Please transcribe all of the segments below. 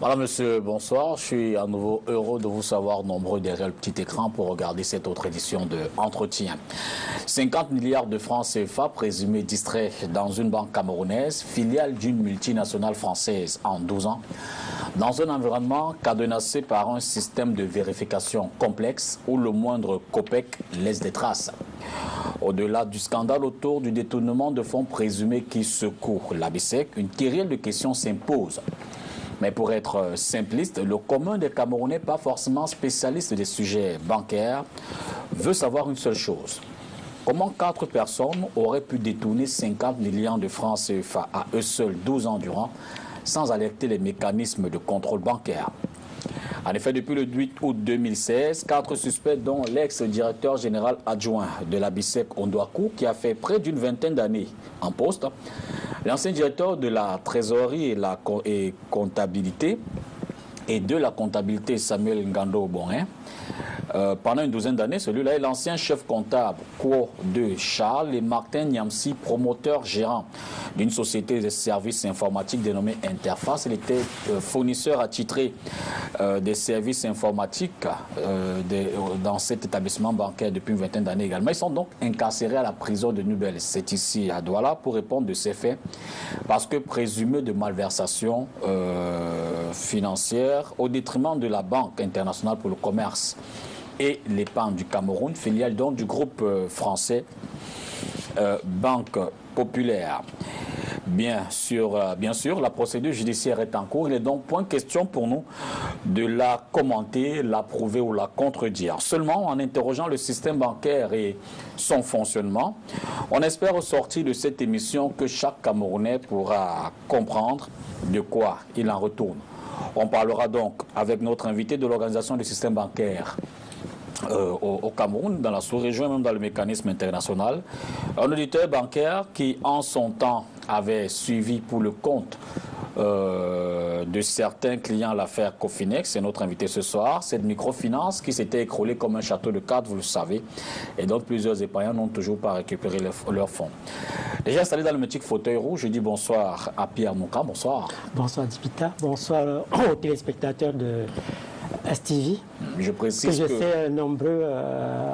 Madame, monsieur, bonsoir. Je suis à nouveau heureux de vous savoir nombreux derrière le petit écran pour regarder cette autre édition de Entretien. 50 milliards de francs CFA présumés distraits dans une banque camerounaise, filiale d'une multinationale française en 12 ans, dans un environnement cadenassé par un système de vérification complexe où le moindre copec laisse des traces. Au-delà du scandale autour du détournement de fonds présumés qui secoue la BICEC, une kyrielle de questions s'impose. Mais pour être simpliste, le commun des Camerounais, pas forcément spécialiste des sujets bancaires, veut savoir une seule chose. Comment 4 personnes auraient pu détourner 50 millions de francs CFA à eux seuls 12 ans durant, sans alerter les mécanismes de contrôle bancaire? En effet, depuis le 8 août 2016, 4 suspects, dont l'ex-directeur général adjoint de la BICEC, Ondouakou, qui a fait près d'une vingtaine d'années en poste, l'ancien directeur de la trésorerie et comptabilité et de la comptabilité, Samuel Ngando-Bonin, pendant une douzaine d'années, celui-là est l'ancien chef comptable Kwo de Charles et Martin Niamsi, promoteur gérant d'une société de services informatiques dénommée Interface. Il était fournisseur attitré des services informatiques dans cet établissement bancaire depuis une vingtaine d'années également. Ils sont donc incarcérés à la prison de Nubel. C'est ici à Douala pour répondre de ces faits parce que présumés de malversation financière au détriment de la Banque internationale pour le commerce et l'épargne du Cameroun, filiale donc du groupe français Banque Populaire. Bien sûr, la procédure judiciaire est en cours. Il est donc point question pour nous de la commenter, l'approuver ou la contredire. Seulement, en interrogeant le système bancaire et son fonctionnement, on espère au sortir de cette émission que chaque Camerounais pourra comprendre de quoi il en retourne. On parlera donc avec notre invité de l'organisation du système bancaire au Cameroun, dans la sous-région et même dans le mécanisme international. Un auditeur bancaire qui, en son temps, avait suivi pour le compte de certains clients l'affaire Cofinex, c'est notre invité ce soir. Cette microfinance qui s'était écroulée comme un château de cartes, vous le savez, et donc plusieurs épargnants n'ont toujours pas récupéré leurs fonds. Déjà installé dans le mythique fauteuil rouge, je dis bonsoir à Pierre Mouka. Bonsoir. Bonsoir Dipita, bonsoir aux téléspectateurs de STV. Je précise que je sais nombreux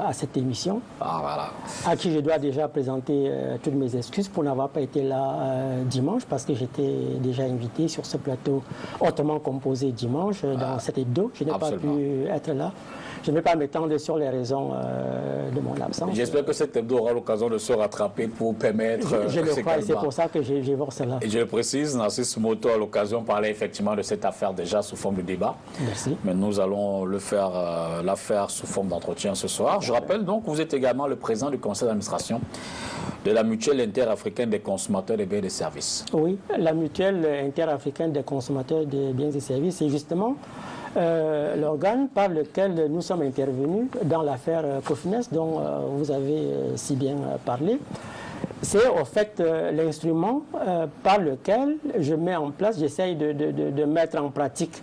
à cette émission, voilà. À qui je dois déjà présenter toutes mes excuses pour n'avoir pas été là dimanche, parce que j'étais déjà invité sur ce plateau hautement composé dimanche dans cet hebdo. Je n'ai pas pu être là. Je ne vais pas m'étendre sur les raisons de mon absence. J'espère que cet hebdo aura l'occasion de se rattraper pour permettre... Je le crois, et c'est pour ça que j'évoque cela. Et je le précise, Narcisse Moto a l'occasion de parler effectivement de cette affaire déjà sous forme de débat. Merci. Mais nous allons la faire sous forme d'entretien ce soir. Je rappelle donc que vous êtes également le président du conseil d'administration de la mutuelle interafricaine des consommateurs des biens et des services. Oui, la mutuelle interafricaine des consommateurs des biens et services, c'est justement l'organe par lequel nous sommes intervenus dans l'affaire Cofinex dont vous avez si bien parlé. C'est au fait l'instrument par lequel je mets en place, j'essaye de mettre en pratique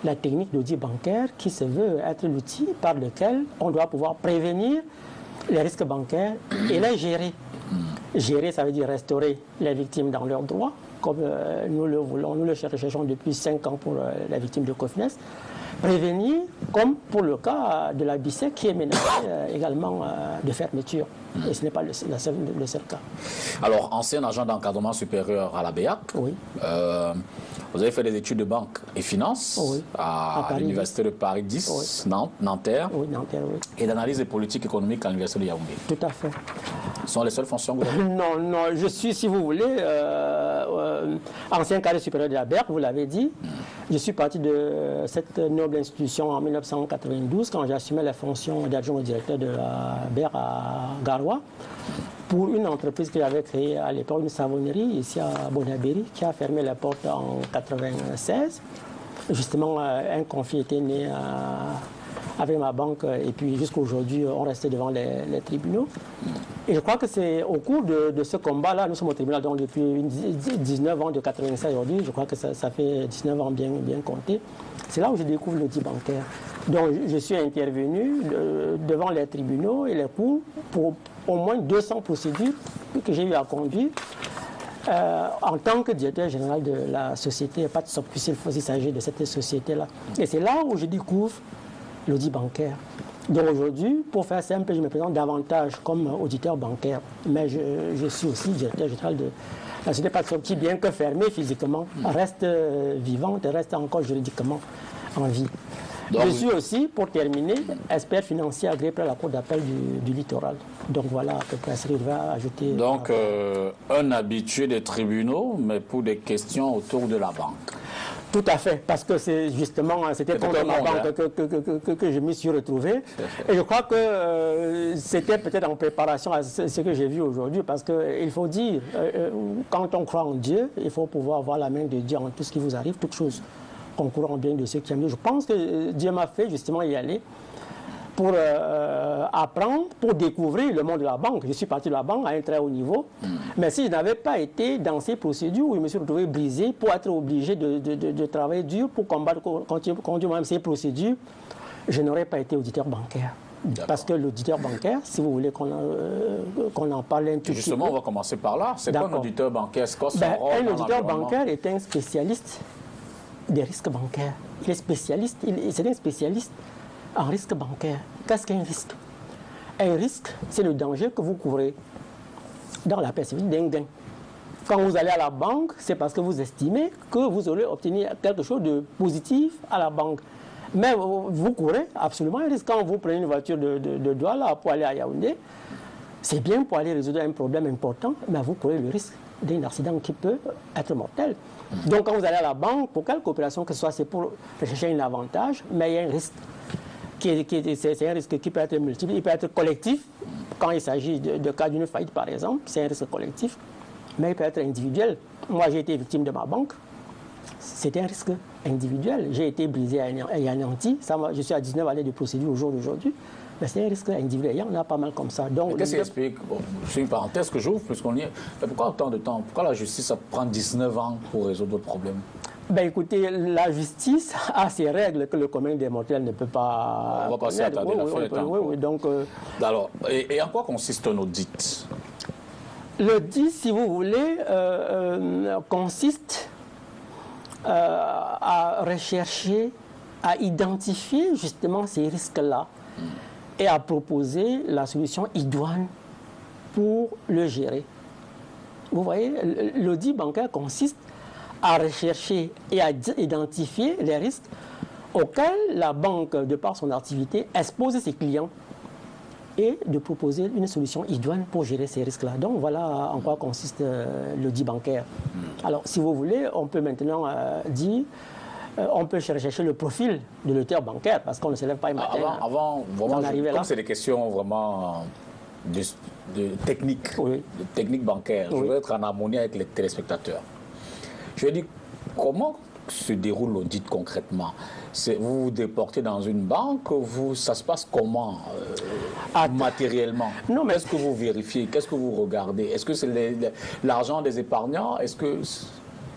la technique d'audit bancaire qui se veut être l'outil par lequel on doit pouvoir prévenir les risques bancaires et les gérer. Gérer, ça veut dire restaurer les victimes dans leurs droits, comme nous le voulons, nous le cherchons depuis 5 ans pour la victime de Cofinex. Prévenir, comme pour le cas de la BICEC qui est menacée également de fermeture. Et ce n'est pas le seul cas. Alors, ancien agent d'encadrement supérieur à la BEAC, oui. Vous avez fait des études de banque et finance à l'université de Paris 10, Nanterre, et d'analyse des politiques économiques à l'université de Yaoundé. Tout à fait. Ce sont les seules fonctions que vous avez? Non, je suis, si vous voulez, ancien cadre supérieur de la BEAC, vous l'avez dit. Je suis parti de cette noble institution en 1992 quand j'assumais la fonction d'adjoint au directeur de la BEAC à Garoua, pour une entreprise que j'avais créée à l'époque, une savonnerie ici à Bonabéry, qui a fermé la porte en 1996. Justement, un conflit était né avec ma banque et puis jusqu'à aujourd'hui, on restait devant les tribunaux. Et je crois que c'est au cours de ce combat-là, nous sommes au tribunal donc depuis 19 ans, de 1996 aujourd'hui, je crois que ça fait 19 ans bien compté. C'est là où je découvre l'audit bancaire. Donc je suis intervenu devant les tribunaux et les cours pour au moins 200 procédures que j'ai eu à conduire en tant que directeur général de la société Patsop, puisqu'il faut s'agir de cette société-là. Et c'est là où je découvre l'audit bancaire. Donc aujourd'hui, pour faire simple, je me présente davantage comme auditeur bancaire, mais je suis aussi directeur général de la société Patsop, qui, bien que fermée physiquement, reste vivante et reste encore juridiquement en vie. Donc, je suis aussi, pour terminer, expert financier agréé par la Cour d'appel du littoral. Donc voilà à peu près ce que je vais ajouter. Donc un habitué des tribunaux, mais pour des questions autour de la banque. Tout à fait, parce que c'est justement, c'était contre ma banque que je me suis retrouvé. Et je crois que c'était peut-être en préparation à ce que j'ai vu aujourd'hui, parce qu'il faut dire, quand on croit en Dieu, il faut pouvoir avoir la main de Dieu en tout ce qui vous arrive, toute chose concourant bien de ceux qui aiment Dieu. Je pense que Dieu m'a fait justement y aller pour apprendre, pour découvrir le monde de la banque. Je suis parti de la banque à un très haut niveau. Mais si je n'avais pas été dans ces procédures où je me suis retrouvé brisé pour être obligé de travailler dur pour combattre, conduire même ces procédures, je n'aurais pas été auditeur bancaire. Parce que l'auditeur bancaire, si vous voulez qu'on en parle un tout petit peu... Justement, on va commencer par là. C'est quoi un auditeur bancaire? Un auditeur bancaire est un spécialiste des risques bancaires. Il est spécialiste, c'est un spécialiste en risque bancaire. Qu'est-ce qu'un risque? Un risque, c'est le danger que vous couvrez dans la perspective d'un gain. Quand vous allez à la banque, c'est parce que vous estimez que vous allez obtenir quelque chose de positif à la banque. Mais vous courez absolument un risque. Quand vous prenez une voiture de Douala pour aller à Yaoundé, c'est bien pour aller résoudre un problème important, mais vous courez le risque d'un accident qui peut être mortel. Donc quand vous allez à la banque, pour quelque opération que ce soit, c'est pour rechercher un avantage, mais il y a un risque. C'est un risque qui peut être multiple, il peut être collectif, quand il s'agit de cas d'une faillite par exemple, c'est un risque collectif, mais il peut être individuel. Moi j'ai été victime de ma banque, c'est un risque individuel. J'ai été brisé et anéanti, je suis à 19 années de procédure au jour d'aujourd'hui. Mais c'est un risque individuel, il y en a pas mal comme ça. Qu'est-ce qui explique, c'est une parenthèse que j'ouvre puisqu'on y est, mais pourquoi autant de temps? Pourquoi la justice ça prend 19 ans pour résoudre votre problème? Ben écoutez, la justice a ses règles que le commun des mortels ne peut pas... On va passer à ta oui, donc... Alors, et en quoi consiste un audit? L'audit, si vous voulez, consiste à rechercher, à identifier justement ces risques-là et à proposer la solution idoine pour le gérer. Vous voyez, l'audit bancaire consiste à rechercher et à identifier les risques auxquels la banque, de par son activité, expose ses clients et de proposer une solution idoine pour gérer ces risques-là. Donc voilà en quoi consiste l'audit bancaire. Alors si vous voulez, on peut maintenant dire... on peut chercher le profil de l'auditeur bancaire parce qu'on ne se lève pas un matin. Avant vraiment, comme c'est des questions vraiment de technique, de technique bancaire, je veux être en harmonie avec les téléspectateurs. Je veux dire, comment se déroule l'audit concrètement? Vous vous déportez dans une banque, ça se passe comment matériellement? Qu'est-ce que vous vérifiez? Qu'est-ce que vous regardez? Est-ce que c'est l'argent des épargnants? Est-ce que...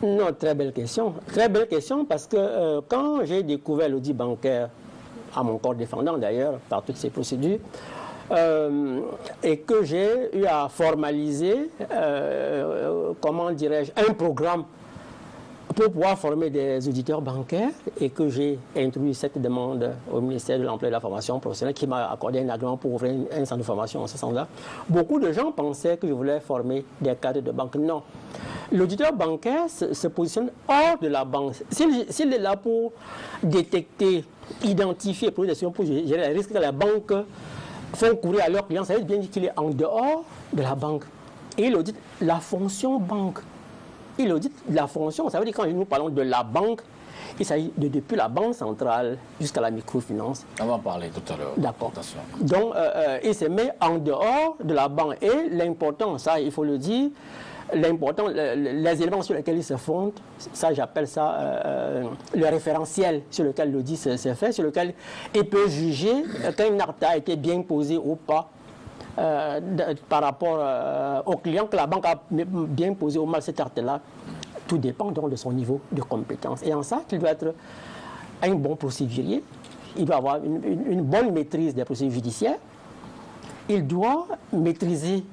Non, très belle question. Très belle question parce que quand j'ai découvert l'audit bancaire, à mon corps défendant d'ailleurs, par toutes ces procédures, et que j'ai eu à formaliser, comment dirais-je, un programme pour pouvoir former des auditeurs bancaires et que j'ai introduit cette demande au ministère de l'Emploi et de la Formation professionnelle qui m'a accordé un agrément pour ouvrir un centre de formation en ce sens-là. Beaucoup de gens pensaient que je voulais former des cadres de banque. Non. L'auditeur bancaire se positionne hors de la banque. S'il est là pour détecter, identifier, pour gérer les risques que la banque font courir à leurs clients, ça veut bien dire qu'il est en dehors de la banque. Et il audite la fonction banque. Il audite la fonction, ça veut dire quand nous parlons de la banque, il s'agit depuis la banque centrale jusqu'à la microfinance. On va en parler tout à l'heure. D'accord. Donc, il se met en dehors de la banque. Et l'important, ça, il faut le dire, l'important, les éléments sur lesquels il se fonde, ça, j'appelle ça le référentiel sur lequel l'audit se fait, sur lequel il peut juger qu'un acte a été bien posé ou pas. Par rapport au client que la banque a bien posé au mal cet acte-là, tout dépend donc de son niveau de compétence. Et en ça, il doit être un bon procédurier, il doit avoir une bonne maîtrise des procédures judiciaires, il doit maîtriser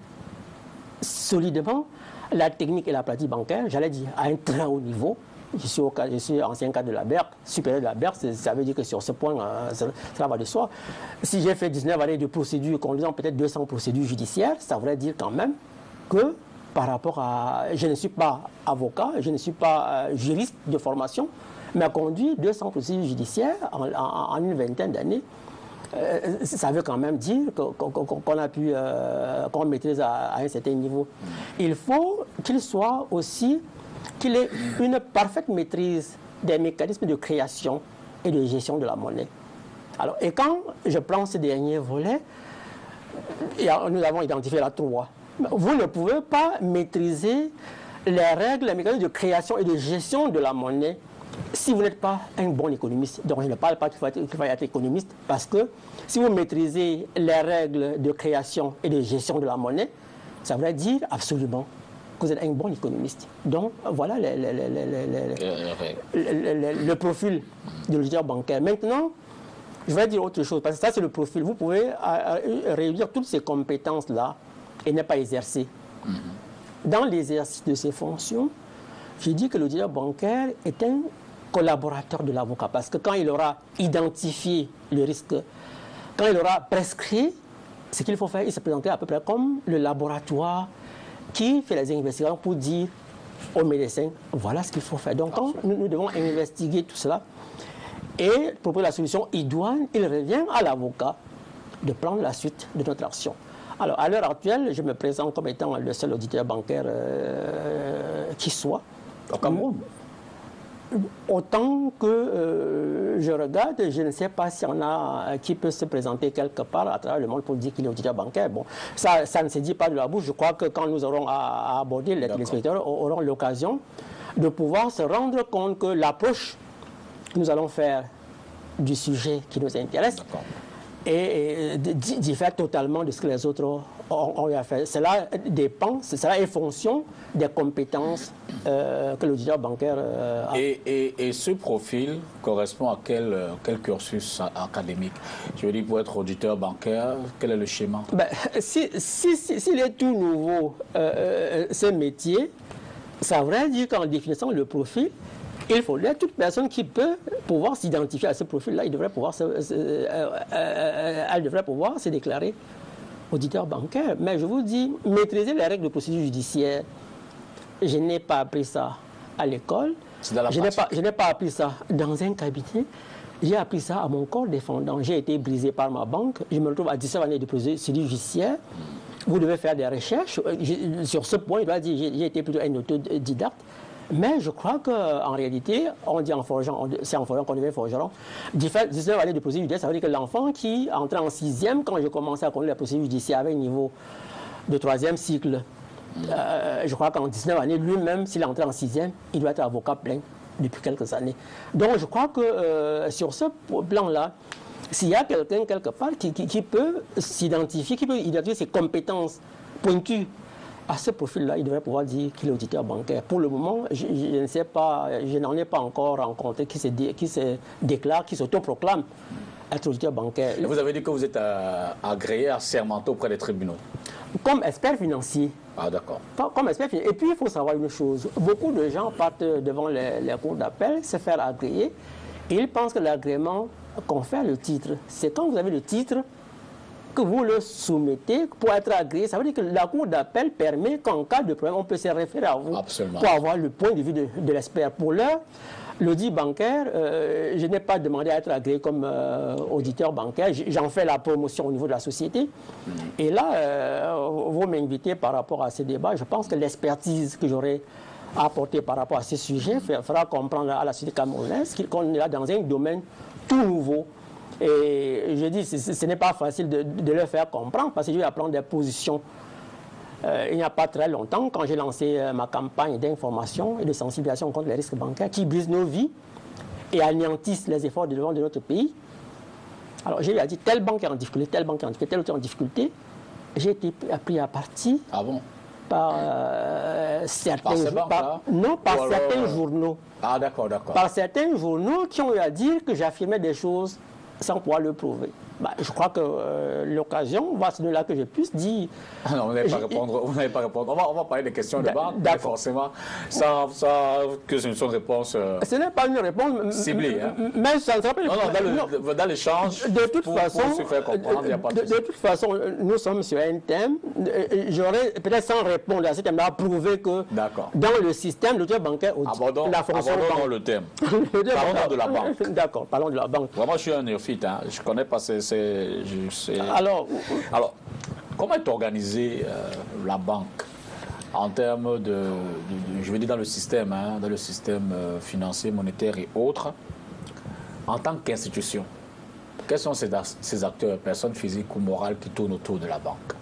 solidement la technique et la pratique bancaire, j'allais dire, à un très haut niveau. Je suis ancien cadre de la BERC, supérieur de la BERC, ça veut dire que sur ce point, ça va de soi. Si j'ai fait 19 années de procédures, conduisant peut-être 200 procédures judiciaires, ça voudrait dire quand même que par rapport à... Je ne suis pas avocat, je ne suis pas juriste de formation, mais conduit 200 procédures judiciaires en une vingtaine d'années. Ça veut quand même dire qu'on a pu, qu'on maîtrise à un certain niveau. Il faut qu'il soit aussi, qu'il ait une parfaite maîtrise des mécanismes de création et de gestion de la monnaie. Alors, et quand je prends ce dernier volet, nous avons identifié la 3. Vous ne pouvez pas maîtriser les règles, les mécanismes de création et de gestion de la monnaie si vous n'êtes pas un bon économiste. Donc je ne parle pas qu'il faut être économiste, parce que si vous maîtrisez les règles de création et de gestion de la monnaie, ça veut dire absolument que vous êtes un bon économiste. Donc voilà le profil de l'auditeur bancaire. Maintenant, je vais dire autre chose, parce que ça c'est le profil. Vous pouvez réunir toutes ces compétences-là et ne pas exercer. Dans l'exercice de ces fonctions, je dis que l'auditeur bancaire est un collaborateur de l'avocat, parce que quand il aura identifié le risque, quand il aura prescrit ce qu'il faut faire, il se présentait à peu près comme le laboratoire qui fait les investigations pour dire aux médecins, voilà ce qu'il faut faire. Donc quand nous devons investiguer tout cela et proposer la solution idoine, il revient à l'avocat de prendre la suite de notre action. Alors, à l'heure actuelle, je me présente comme étant le seul auditeur bancaire qui soit. Au Cameroun. Autant que je regarde, je ne sais pas s'il y en a qui peut se présenter quelque part à travers le monde pour dire qu'il est auditeur bancaire. Bon, ça ne se dit pas de la bouche. Je crois que quand nous aurons à aborder, les téléspectateurs auront l'occasion de pouvoir se rendre compte que l'approche que nous allons faire du sujet qui nous intéresse et diffère totalement de ce que les autres ont eu à faire. Cela dépend, cela est fonction des compétences que l'auditeur bancaire a. Et ce profil correspond à quel cursus académique? Je veux dire, pour être auditeur bancaire, quel est le schéma? S'il est tout nouveau, ce métier, ça voudrait dire qu'en définissant le profil, il faudrait toute personne qui peut pouvoir s'identifier à ce profil-là, elle devrait pouvoir se déclarer auditeur bancaire. Mais je vous dis, maîtriser les règles de procédure judiciaire, je n'ai pas appris ça à l'école, je n'ai pas appris ça dans un cabinet, j'ai appris ça à mon corps défendant. J'ai été brisé par ma banque, je me retrouve à 17 années de procédure judiciaire. Vous devez faire des recherches. Sur ce point, je dois dire j'ai été plutôt un autodidacte. Mais je crois qu'en réalité, on dit en forgeant, c'est en forgeant qu'on devient forgeron. 19 années de procédure judiciaire, ça veut dire que l'enfant qui entrait en 6e, quand je commençais à connaître la procédure judiciaire avec un niveau de 3e cycle, je crois qu'en 19 années, lui-même, s'il est entré en 6e, il doit être avocat plein depuis quelques années. Donc je crois que sur ce plan-là, s'il y a quelqu'un quelque part qui peut s'identifier, qui peut identifier ses compétences pointues à ce profil-là, il devrait pouvoir dire qu'il est auditeur bancaire. Pour le moment, je ne sais pas, je n'en ai pas encore rencontré qui se déclare, qui s'autoproclame être auditeur bancaire. Et vous avez dit que vous êtes agréé, assermenté auprès des tribunaux? Comme expert financier. Ah, d'accord. Comme expert financier. Et puis, il faut savoir une chose. Beaucoup de gens partent devant les cours d'appel, se faire agréer, et ils pensent que l'agrément confère le titre. C'est quand vous avez le titre que vous le soumettez pour être agréé. Ça veut dire que la cour d'appel permet qu'en cas de problème, on peut se référer à vous. Absolument. Pour avoir le point de vue de l'expert. Pour l'heure, l'audit bancaire, je n'ai pas demandé à être agréé comme auditeur bancaire. J'en fais la promotion au niveau de la société. Et là, vous m'invitez par rapport à ce débat. Je pense que l'expertise que j'aurai apportée par rapport à ce sujet fera comprendre à la société camerounaise qu'on est là dans un domaine tout nouveau. Et je dis, ce n'est pas facile de le faire comprendre, parce que je vais apprendre des positions. Il n'y a pas très longtemps, quand j'ai lancé ma campagne d'information et de sensibilisation contre les risques bancaires qui brisent nos vies et anéantissent les efforts de développement de notre pays. Alors j'ai dit, telle banque est en difficulté, telle banque est en difficulté, telle autre est en difficulté. J'ai été pris à partie par certains journaux. Ah, d'accord. Par certains journaux qui ont eu à dire que j'affirmais des choses sans pouvoir le prouver. Je crois que l'occasion va se donner là que je puisse dire. Non, vous n'allez pas répondre. Vous n'allez pas répondre. On va parler des questions de banque, mais forcément, que ce ne soit une réponse. Ce n'est pas une réponse ciblée. Hein. Mais ça ne sera pas. Dans l'échange, de toute façon, pour se faire comprendre, il n'y a pas de toute façon, nous sommes sur un thème. J'aurais peut-être sans répondre à ce thème-là prouvé que dans le système de bancaire, la fonction. Abordons le thème. Parlons de la banque. D'accord, parlons de la banque. Vraiment, je suis un néophyte. Hein. Je ne connais pas ces. Alors, comment est organisée la banque en termes je veux dire dans le système, financier, monétaire et autres, en tant qu'institution? Quels sont ces acteurs, personnes physiques ou morales qui tournent autour de la banque?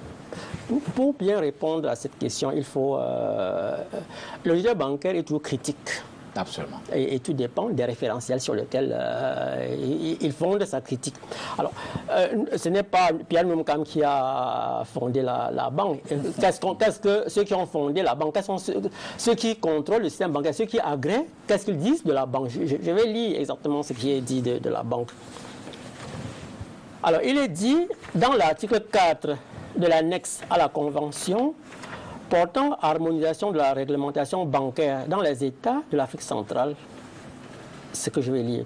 Pour bien répondre à cette question, il faut... le leader bancaire est toujours critique. Absolument. Et tout dépend des référentiels sur lesquels il fonde sa critique. Alors, ce n'est pas Pierre Noumkam qui a fondé la banque. Qu'est-ce que ceux qui ont fondé la banque, quels sont ceux qui contrôlent le système bancaire, ceux qui agréent, qu'est-ce qu'ils disent de la banque? Je vais lire exactement ce qui est dit de la banque. Alors, il est dit dans l'article 4 de l'annexe à la Convention portant harmonisation de la réglementation bancaire dans les États de l'Afrique centrale, ce que je vais lire.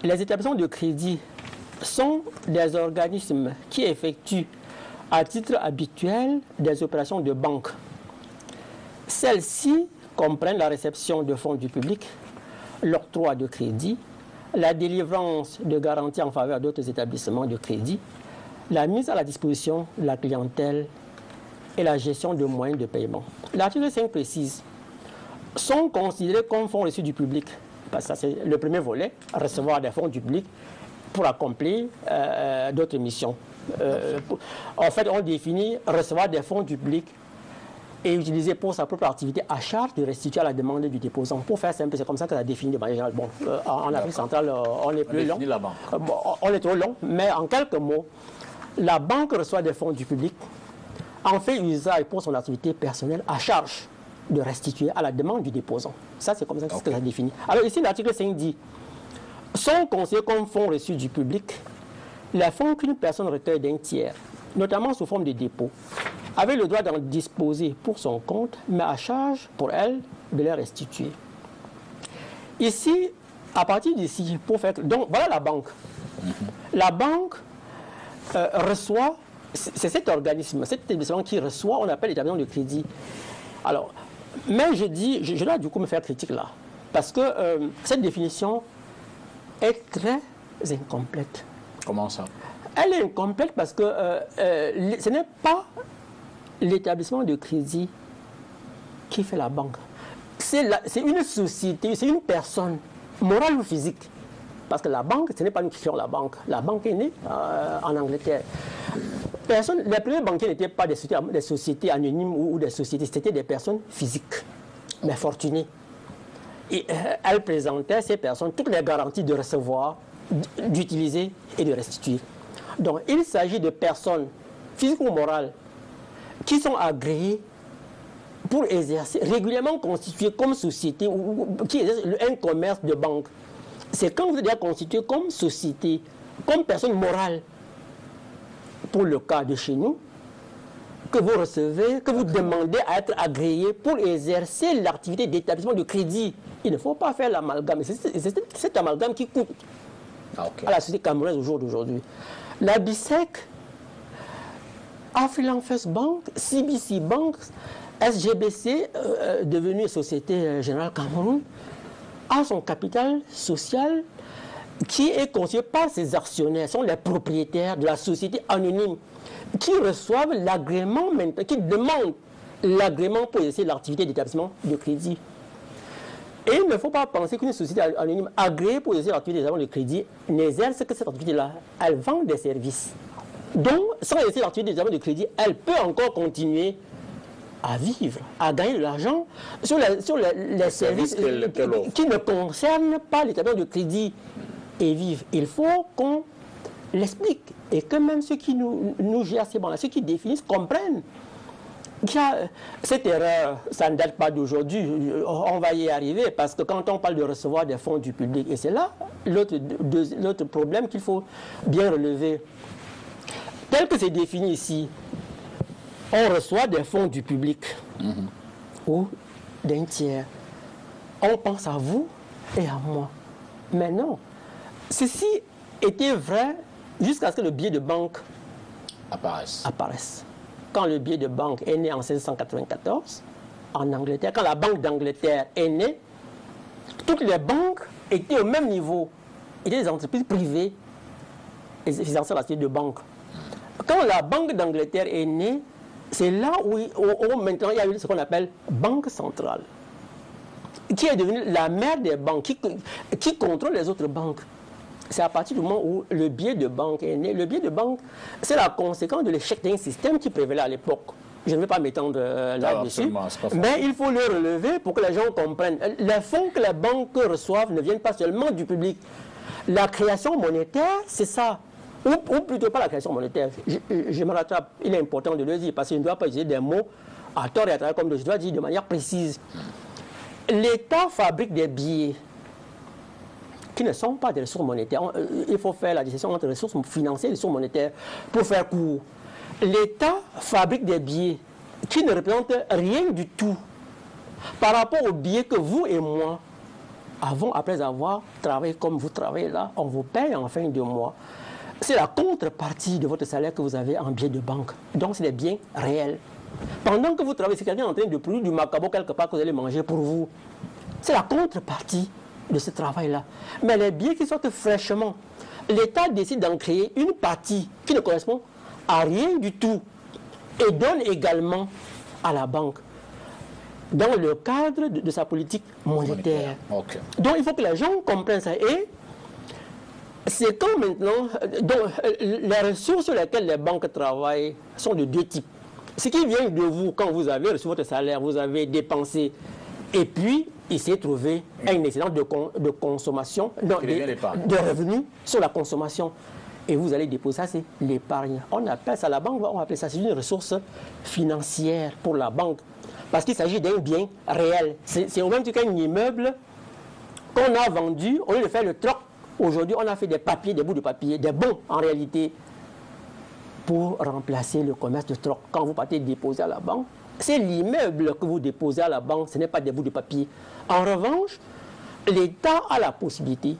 Les établissements de crédit sont des organismes qui effectuent à titre habituel des opérations de banque. Celles-ci comprennent la réception de fonds du public, l'octroi de crédit, la délivrance de garanties en faveur d'autres établissements de crédit, la mise à la disposition de la clientèle et la gestion de moyens de paiement. L'article 5 précise, sont considérés comme fonds reçus du public. Parce que ça, c'est le premier volet, recevoir des fonds du public pour accomplir d'autres missions. En fait, on définit recevoir des fonds du public et utiliser pour sa propre activité à charge de restituer à la demande du déposant. Pour faire simple, c'est comme ça que ça définit de manière générale. Bon, en Afrique centrale, on est plus long. On est trop long, mais en quelques mots, la banque reçoit des fonds du public, en fait usage pour son activité personnelle à charge de restituer à la demande du déposant. Ça, c'est comme ça que ça définit. Alors ici, l'article 5 dit, sont considérés comme fonds reçus du public les fonds qu'une personne recueille d'un tiers, notamment sous forme de dépôt, avait le droit d'en disposer pour son compte, mais à charge pour elle de les restituer. Ici, à partir d'ici, pour faire... Donc, voilà la banque. La banque reçoit, c'est cet organisme, cet établissement qui reçoit, on appelle l'établissement de crédit. Alors, mais je dis, je dois du coup me faire critique là, parce que cette définition est très incomplète. Comment ça? Elle est incomplète parce que ce n'est pas l'établissement de crédit qui fait la banque. C'est une société, c'est une personne, morale ou physique. Parce que la banque, ce n'est pas nous qui créons la banque. La banque est née en Angleterre. Les premiers banquiers n'étaient pas des sociétés anonymes ou des sociétés, c'était des personnes physiques, mais fortunées. Et elles présentaient, ces personnes, toutes les garanties de recevoir, d'utiliser et de restituer. Donc, il s'agit de personnes physiques ou morales qui sont agréées pour exercer, régulièrement constituées comme société ou qui exercent un commerce de banque. C'est quand vous êtes déjà constitué comme société, comme personne morale, pour le cas de chez nous, que vous recevez, que vous demandez à être agréé pour exercer l'activité d'établissement de crédit. Il ne faut pas faire l'amalgame. C'est cet amalgame qui coûte à la société camerounaise au jour d'aujourd'hui. La BISEC, Afriland First Bank, CBC Bank, SGBC, devenue Société Générale Cameroun, a son capital social qui est constitué par ses actionnaires, sont les propriétaires de la société anonyme qui reçoivent l'agrément maintenant, qui demandent l'agrément pour exercer l'activité d'établissement de crédit. Et il ne faut pas penser qu'une société anonyme agréée pour exercer l'activité d'établissement de crédit n'exerce que cette activité-là. Elle vend des services. Donc, sans exercer l'activité d'établissement de crédit, elle peut encore continuer à vivre, à gagner de l'argent sur les services qui ne concernent pas l'établissement de crédit et vivre. Il faut qu'on l'explique et que même ceux qui nous gèrent ces banques-là, ceux qui définissent, comprennent qu'il y a cette erreur, ça ne date pas d'aujourd'hui, on va y arriver parce que quand on parle de recevoir des fonds du public, et c'est là l'autre problème qu'il faut bien relever. tel que c'est défini ici, on reçoit des fonds du public ou d'un tiers. On pense à vous et à moi. Mais non, ceci était vrai jusqu'à ce que le billet de banque apparaisse. Quand le billet de banque est né en 1694, en Angleterre, quand la Banque d'Angleterre est née, toutes les banques étaient au même niveau. Il y a des entreprises privées finançant la société de banque. Quand la Banque d'Angleterre est née, c'est là où maintenant il y a eu ce qu'on appelle Banque centrale, qui est devenue la mère des banques, qui contrôle les autres banques. C'est à partir du moment où le billet de banque est né. Le billet de banque, c'est la conséquence de l'échec d'un système qui prévalait à l'époque. Je ne vais pas m'étendre là-dessus, mais il faut le relever pour que les gens comprennent. Les fonds que les banques reçoivent ne viennent pas seulement du public. La création monétaire, c'est ça. Ou plutôt pas la création monétaire. Je me rattrape, il est important de le dire, parce que je ne dois pas utiliser des mots à tort et à travers, comme je dois dire de manière précise. L'État fabrique des billets qui ne sont pas des ressources monétaires. Il faut faire la distinction entre ressources financières et ressources monétaires. Pour faire court, l'État fabrique des billets qui ne représentent rien du tout par rapport aux billets que vous et moi avons après avoir travaillé comme vous travaillez là. On vous paye en fin de mois. C'est la contrepartie de votre salaire que vous avez en billets de banque. Donc, c'est des biens réels. Pendant que vous travaillez, c'est quelqu'un en train de produire du macabo quelque part que vous allez manger pour vous. C'est la contrepartie de ce travail-là. Mais les billets qui sortent fraîchement, l'État décide d'en créer une partie qui ne correspond à rien du tout et donne également à la banque dans le cadre de sa politique monétaire. Okay. Donc, il faut que les gens comprennent ça. Et c'est quand maintenant, donc, les ressources sur lesquelles les banques travaillent sont de deux types. Ce qui vient de vous, quand vous avez reçu votre salaire, vous avez dépensé, et puis il s'est trouvé un excédent de consommation, de revenus sur la consommation. Et vous allez déposer ça, c'est l'épargne. On appelle ça la banque, on appelle ça, c'est une ressource financière pour la banque. Parce qu'il s'agit d'un bien réel. C'est au même titre qu'un immeuble qu'on a vendu, au lieu de faire le troc. Aujourd'hui, on a fait des papiers, des bouts de papier, des bons en réalité, pour remplacer le commerce de troc. Quand vous partez déposer à la banque, c'est l'immeuble que vous déposez à la banque, ce n'est pas des bouts de papier. En revanche, l'État a la possibilité,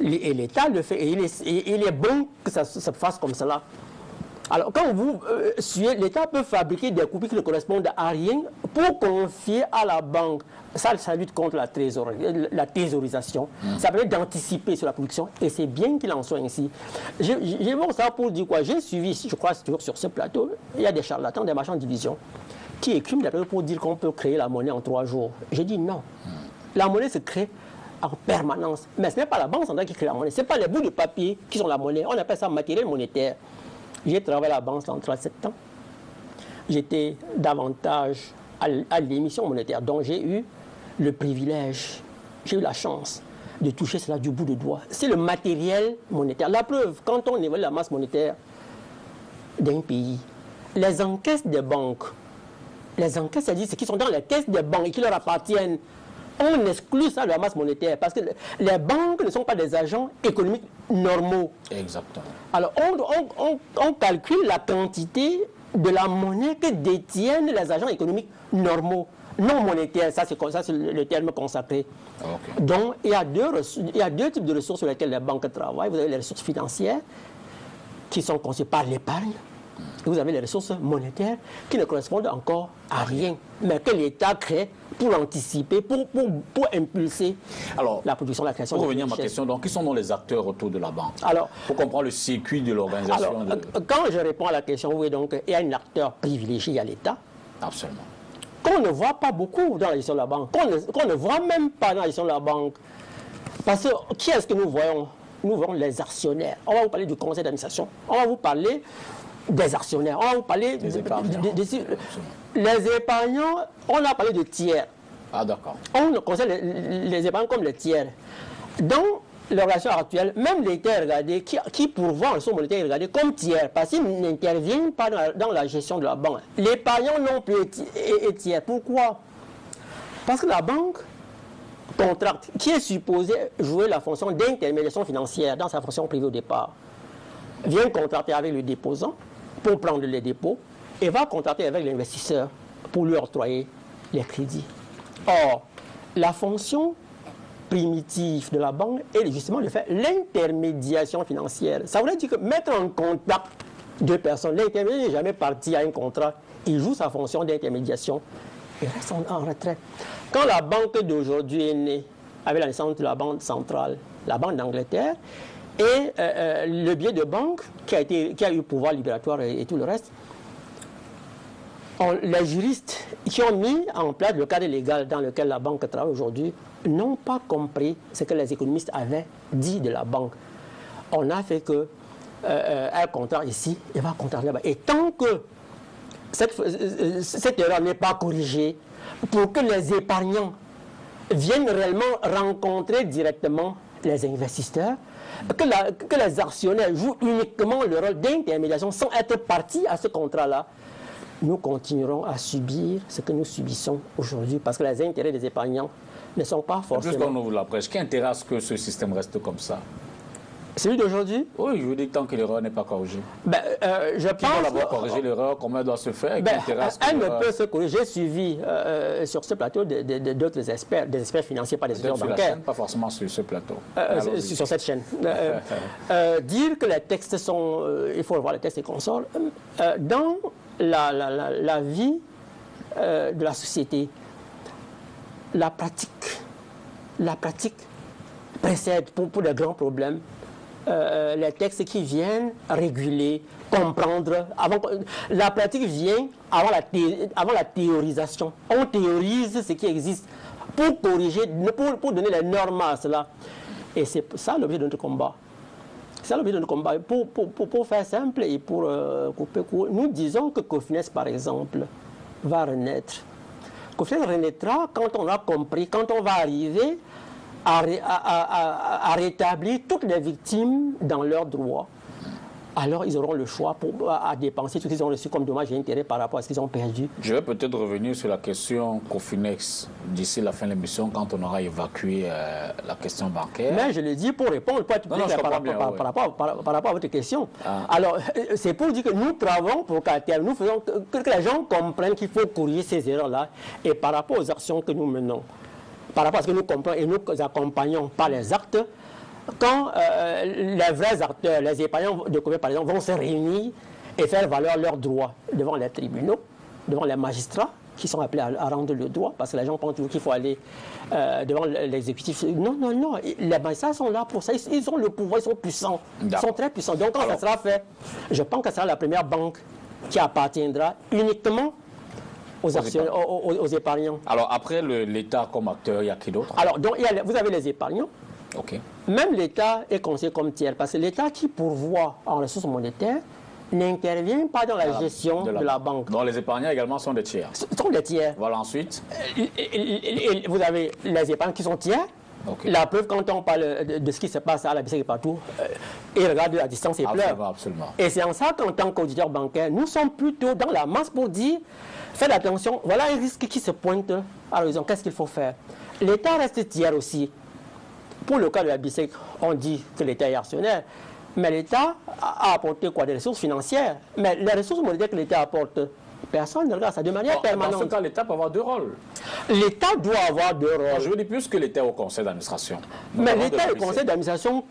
et l'État le fait, et il est bon que ça se fasse comme cela. Alors, quand vous suivez, l'État peut fabriquer des copies qui ne correspondent à rien pour confier à la banque. Ça lutte contre la thésaurisation. Ça permet d'anticiper sur la production. Et c'est bien qu'il en soit ainsi. J'ai bon ça pour dire quoi. J'ai suivi ici, je crois, toujours sur ce plateau, il y a des charlatans, des marchands de division, qui écrivent des pour dire qu'on peut créer la monnaie en 3 jours. J'ai dit non. La monnaie se crée en permanence. Mais ce n'est pas la banque centrale qui crée la monnaie. Ce n'est pas les bouts de papier qui sont la monnaie. On appelle ça matériel monétaire. J'ai travaillé à la banque centrale 7 ans. J'étais davantage à l'émission monétaire. Donc j'ai eu le privilège, j'ai eu la chance de toucher cela du bout de doigt. C'est le matériel monétaire. La preuve, quand on évalue la masse monétaire d'un pays, les encaisses des banques, les encaisses, c'est-à-dire ceux qui sont dans les caisses des banques et qui leur appartiennent, on exclut ça de la masse monétaire parce que les banques ne sont pas des agents économiques normaux. Exactement. Alors, on calcule la quantité de la monnaie que détiennent les agents économiques normaux, non monétaires. Ça, c'est le terme consacré. Okay. Donc, il y a deux types de ressources sur lesquelles les banques travaillent. Vous avez les ressources financières qui sont conçues par l'épargne. Et vous avez les ressources monétaires qui ne correspondent encore à rien, mais que l'État crée pour anticiper, pour impulser la production, la création. Pour revenir à ma question, donc, qui sont donc les acteurs autour de la banque? Alors, pour comprendre le circuit de l'organisation. Quand je réponds à la question, vous voyez donc, il y a un acteur privilégié, il y a l'État. Absolument. Qu'on ne voit pas beaucoup dans la gestion de la banque, qu'on ne voit même pas dans la gestion de la banque. Parce que qui est-ce que nous voyons? Nous voyons les actionnaires. On va vous parler du conseil d'administration. On va vous parler des actionnaires. On va vous parler des épargnants. Les épargnants, on a parlé de tiers. Ah, d'accord. On considère les épargnants comme les tiers. Dans l'organisation actuelle, même l'État est regardé, qui pourvoit en somme monétaire est regardé comme tiers, parce qu'il n'intervient pas dans la gestion de la banque. L'épargnant non plus est tiers. Pourquoi? Parce que la banque contracte, qui est supposée jouer la fonction d'intermédiation financière dans sa fonction privée au départ, vient contracter avec le déposant pour prendre les dépôts et va contracter avec l'investisseur pour lui octroyer les crédits. Or, la fonction primitive de la banque est justement de faire l'intermédiation financière. Ça voudrait dire que mettre en contact deux personnes, l'intermédiaire n'est jamais parti à un contrat, il joue sa fonction d'intermédiation et reste en retrait. Quand la banque d'aujourd'hui est née, avec la naissance de la banque centrale, la banque d'Angleterre, et le biais de banque qui a eu pouvoir libératoire et tout le reste, les juristes qui ont mis en place le cadre légal dans lequel la banque travaille aujourd'hui n'ont pas compris ce que les économistes avaient dit de la banque. On a fait que elle contracte ici et va contracter là-bas. Et tant que cette erreur n'est pas corrigée, pour que les épargnants viennent réellement rencontrer directement les investisseurs, que les actionnaires jouent uniquement le rôle d'intermédiation sans être partis à ce contrat-là, nous continuerons à subir ce que nous subissons aujourd'hui parce que les intérêts des épargnants ne sont pas forcément... Puisqu'on ouvre la presse, quel intérêt à ce que ce système reste comme ça? Celui d'aujourd'hui? Oui, je veux dire tant que l'erreur n'est pas corrigée. Je pense... Qui doit d'abord corriger l'erreur? Comment elle doit se faire? Elle ne peut se corriger. J'ai suivi sur ce plateau d'autres experts, des experts financiers, pas des experts bancaires. Sur la chaîne, pas forcément sur ce plateau. Sur cette chaîne. Dire que les textes sont... il faut revoir les textes et consorts. Dans la vie de la société, la pratique précède pour les grands problèmes les textes qui viennent réguler, comprendre. La pratique vient avant la théorisation. On théorise ce qui existe pour corriger, pour donner les normes à cela. Et c'est ça l'objet de notre combat. C'est l'objet de notre combat. Pour faire simple et pour couper court, nous disons que Cofines, par exemple, va renaître. Cofines renaîtra quand on a compris, quand on va arriver à rétablir toutes les victimes dans leurs droits. Alors ils auront le choix à dépenser tout ce qu'ils ont reçu comme dommages et intérêts par rapport à ce qu'ils ont perdu. Je vais peut-être revenir sur la question Cofinex d'ici la fin de l'émission quand on aura évacué la question bancaire. Mais je le dis pour répondre par rapport à votre question. Alors c'est pour dire que nous travaillons pour qu'à terme, nous faisons que les gens comprennent qu'il faut corriger ces erreurs-là et par rapport aux actions que nous menons. Par rapport à ce que nous comprenons et nous accompagnons par les actes, quand les vrais acteurs, les épargnants de Cofines par exemple, vont se réunir et faire valoir leurs droits devant les tribunaux, devant les magistrats qui sont appelés à rendre le droit, parce que les gens pensent toujours qu'il faut aller devant l'exécutif. Non, non, non, les magistrats sont là pour ça, ils ont le pouvoir, ils sont puissants, ils sont très puissants. Donc quand ça sera fait, je pense que ça sera la première banque qui appartiendra uniquement aux épargnants. Alors après l'État comme acteur, il y a qui d'autre? Alors donc vous avez les épargnants. Okay. Même l'État est considéré comme tiers, parce que l'État qui pourvoit en ressources monétaires n'intervient pas dans la gestion de la banque. Donc les épargnants également sont des tiers? Sont des tiers. Voilà, ensuite vous avez les épargnants qui sont tiers. Okay. La preuve, quand on parle de ce qui se passe à la BCE et partout, ils regardent à distance et pleurent. Absolument. Et c'est en ça qu'en tant qu'auditeur bancaire, nous sommes plutôt dans la masse pour dire, faites attention, voilà un risque qui se pointe à l'horizon, qu'est-ce qu'il faut faire? L'État reste tiers aussi. Pour le cas de la BCE, on dit que l'État est actionnaire, mais l'État a apporté quoi? Des ressources financières. Mais les ressources monétaires que l'État apporte, personne ne regarde ça de manière permanente. Dans ce cas, l'État peut avoir deux rôles. L'État doit avoir deux rôles. Je veux dire plus que l'État au conseil d'administration. Mais l'État est au conseil d'administration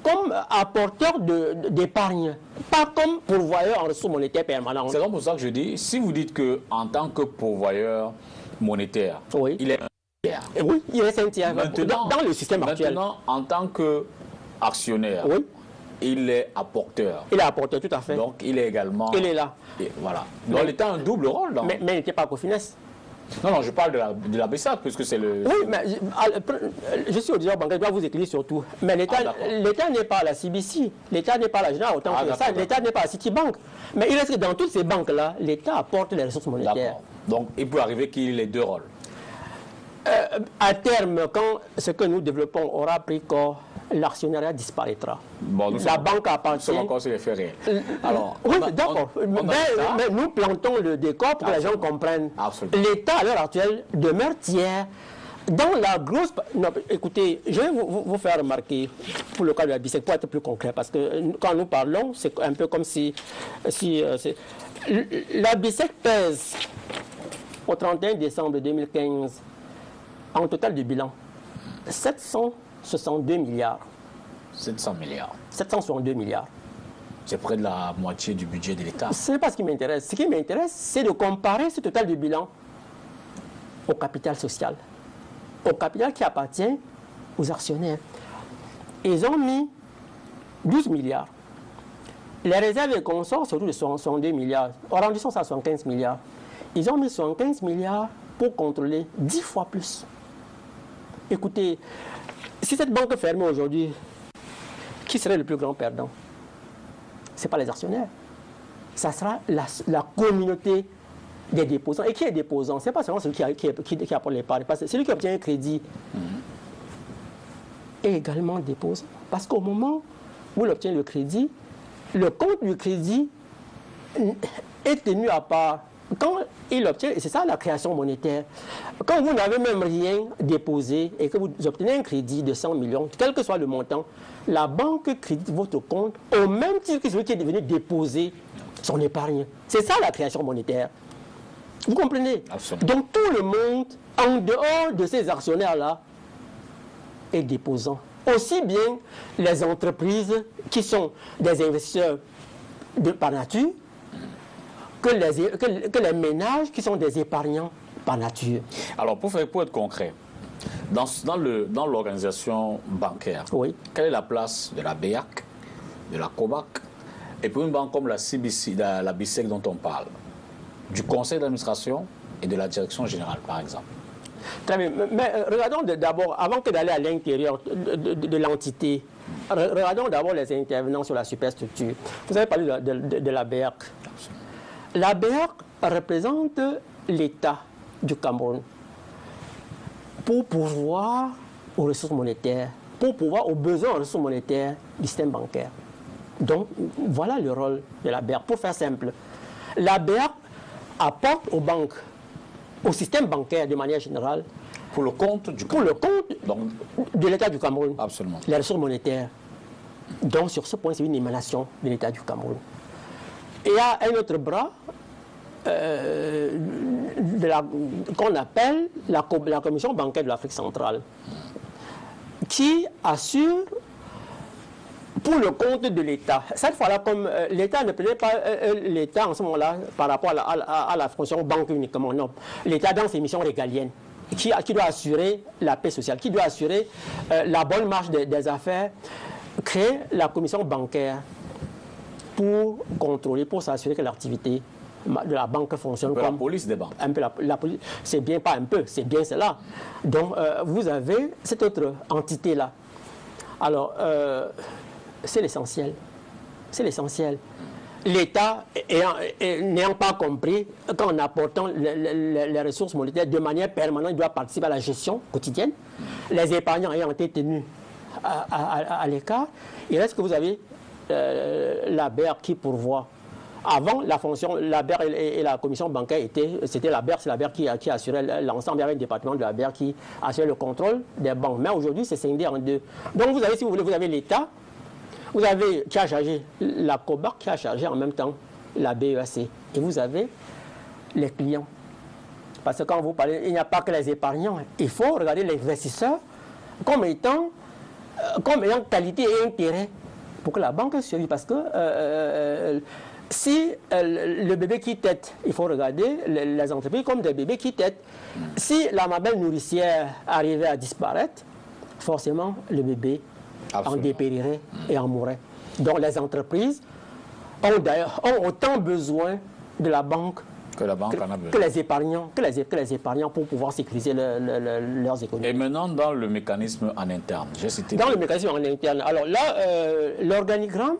comme apporteur d'épargne, pas comme pourvoyeur en ressources monétaires permanentes. C'est donc pour ça que je dis, si vous dites qu'en tant que pourvoyeur monétaire, oui, il est un tiers. Oui, il est un tiers dans le système actuel. Maintenant, en tant qu'actionnaire, oui, il est apporteur. Il est apporteur, tout à fait. Donc il est également... Il est là. Et voilà. Donc l'État a un double rôle. Mais il n'était pas Cofines. Non, non, je parle de la BCAC, puisque c'est le... Oui, mais je suis auditeur bancaire, je dois vous écrire surtout. Mais l'État n'est pas à la CBC, l'État n'est pas à la Générale, autant que ça, l'État n'est pas à Citibank. Mais il reste que dans toutes ces banques-là, l'État apporte les ressources monétaires. D'accord. Donc il peut arriver qu'il ait deux rôles. À terme, quand ce que nous développons aura pris corps, l'actionnariat disparaîtra. Bon, la banque appartient... Nous sommes encore sur les faits réels. Alors, oui, d'accord. Mais nous plantons le décor pour que les gens comprennent. L'État, à l'heure actuelle, demeure tiers Dans la grosse... Non, écoutez, je vais vous faire remarquer, pour le cas de la BICEC, pour être plus concret, parce que quand nous parlons, c'est un peu comme si la BICEC pèse, au 31 décembre 2015, en total de bilan, 762 milliards. 700 milliards. 762 milliards. C'est près de la moitié du budget de l'État. Ce n'est pas ce qui m'intéresse. Ce qui m'intéresse, c'est de comparer ce total de bilan au capital social. Au capital qui appartient aux actionnaires. Ils ont mis 12 milliards. Les réserves et consorts, c'est autour de 62 milliards. Arrondissons ça à 75 milliards. Ils ont mis 75 milliards pour contrôler 10 fois plus. Écoutez, si cette banque fermait aujourd'hui, qui serait le plus grand perdant? Ce n'est pas les actionnaires. Ça sera la communauté des déposants. Et qui est déposant? Ce n'est pas seulement celui qui apporte l'épargne. C'est celui qui obtient un crédit. Et également déposant. Parce qu'au moment où il obtient le crédit, le compte du crédit est tenu à part. Quand il obtient, et c'est ça la création monétaire, quand vous n'avez même rien déposé et que vous obtenez un crédit de 100 millions, quel que soit le montant, la banque crédite votre compte au même titre que celui qui est devenu déposer son épargne. C'est ça la création monétaire. Vous comprenez? Absolument. Donc tout le monde, en dehors de ces actionnaires-là, est déposant. Aussi bien les entreprises qui sont des investisseurs par nature, que les ménages qui sont des épargnants par nature. Alors, pour être concret, dans l'organisation bancaire, Oui. quelle est la place de la BEAC, de la COBAC, et pour une banque comme la CBC, la BICEC dont on parle, du conseil d'administration et de la direction générale, par exemple? Très bien, mais regardons d'abord, avant que d'aller à l'intérieur de l'entité, regardons d'abord les intervenants sur la superstructure. Vous avez parlé de la BEAC. La BEAC représente l'État du Cameroun pour pourvoir aux ressources monétaires, pour pourvoir aux besoins en ressources monétaires du système bancaire. Donc, voilà le rôle de la BEAC. Pour faire simple, la BEAC apporte aux banques, au système bancaire de manière générale, Pour le compte du pour Cameroun. le compte de l'État du Cameroun, Absolument. les ressources monétaires. Donc, sur ce point, c'est une émanation de l'État du Cameroun. Et il y a un autre bras qu'on appelle la Commission bancaire de l'Afrique centrale, qui assure pour le compte de l'État. Cette fois-là, comme l'État ne prenait pas l'État en ce moment-là par rapport à la fonction banque uniquement, non. L'État dans ses missions régaliennes, qui doit assurer la paix sociale, qui doit assurer la bonne marche des affaires, crée la commission bancaire pour contrôler, pour s'assurer que l'activité de la banque fonctionne comme... La police des banques. Un peu la police, c'est bien, pas un peu, c'est bien cela. Donc, vous avez cette autre entité-là. Alors, c'est l'essentiel. C'est l'essentiel. L'État, n'ayant pas compris qu'en apportant les ressources monétaires de manière permanente, il doit participer à la gestion quotidienne. Les épargnants ayant été tenus à l'écart, il reste que vous avez la BER qui pourvoit. Avant, la fonction, la BER et la commission bancaire, c'était la BER, c'est la BER qui assurait l'ensemble. Il y avait un département de la BER qui assurait le contrôle des banques. Mais aujourd'hui, c'est scindé en deux. Donc, vous avez, si vous voulez, vous avez l'État, vous avez qui a chargé la COBAC, qui a chargé en même temps la BEAC. Et vous avez les clients. Parce que quand vous parlez, il n'y a pas que les épargnants. Il faut regarder l'investisseur comme ayant qualité et intérêt pour que la banque survive. Parce que si le bébé qui tète, il faut regarder les entreprises comme des bébés qui tètent. Si la mamelle nourricière arrivait à disparaître, forcément le bébé en dépérirait et en mourrait. Donc les entreprises ont autant besoin de la banque que la banque en a besoin. Que les épargnants pour pouvoir sécuriser leurs économies. Et maintenant, dans le mécanisme en interne, j'ai cité... Dans le mécanisme en interne, alors là, l'organigramme,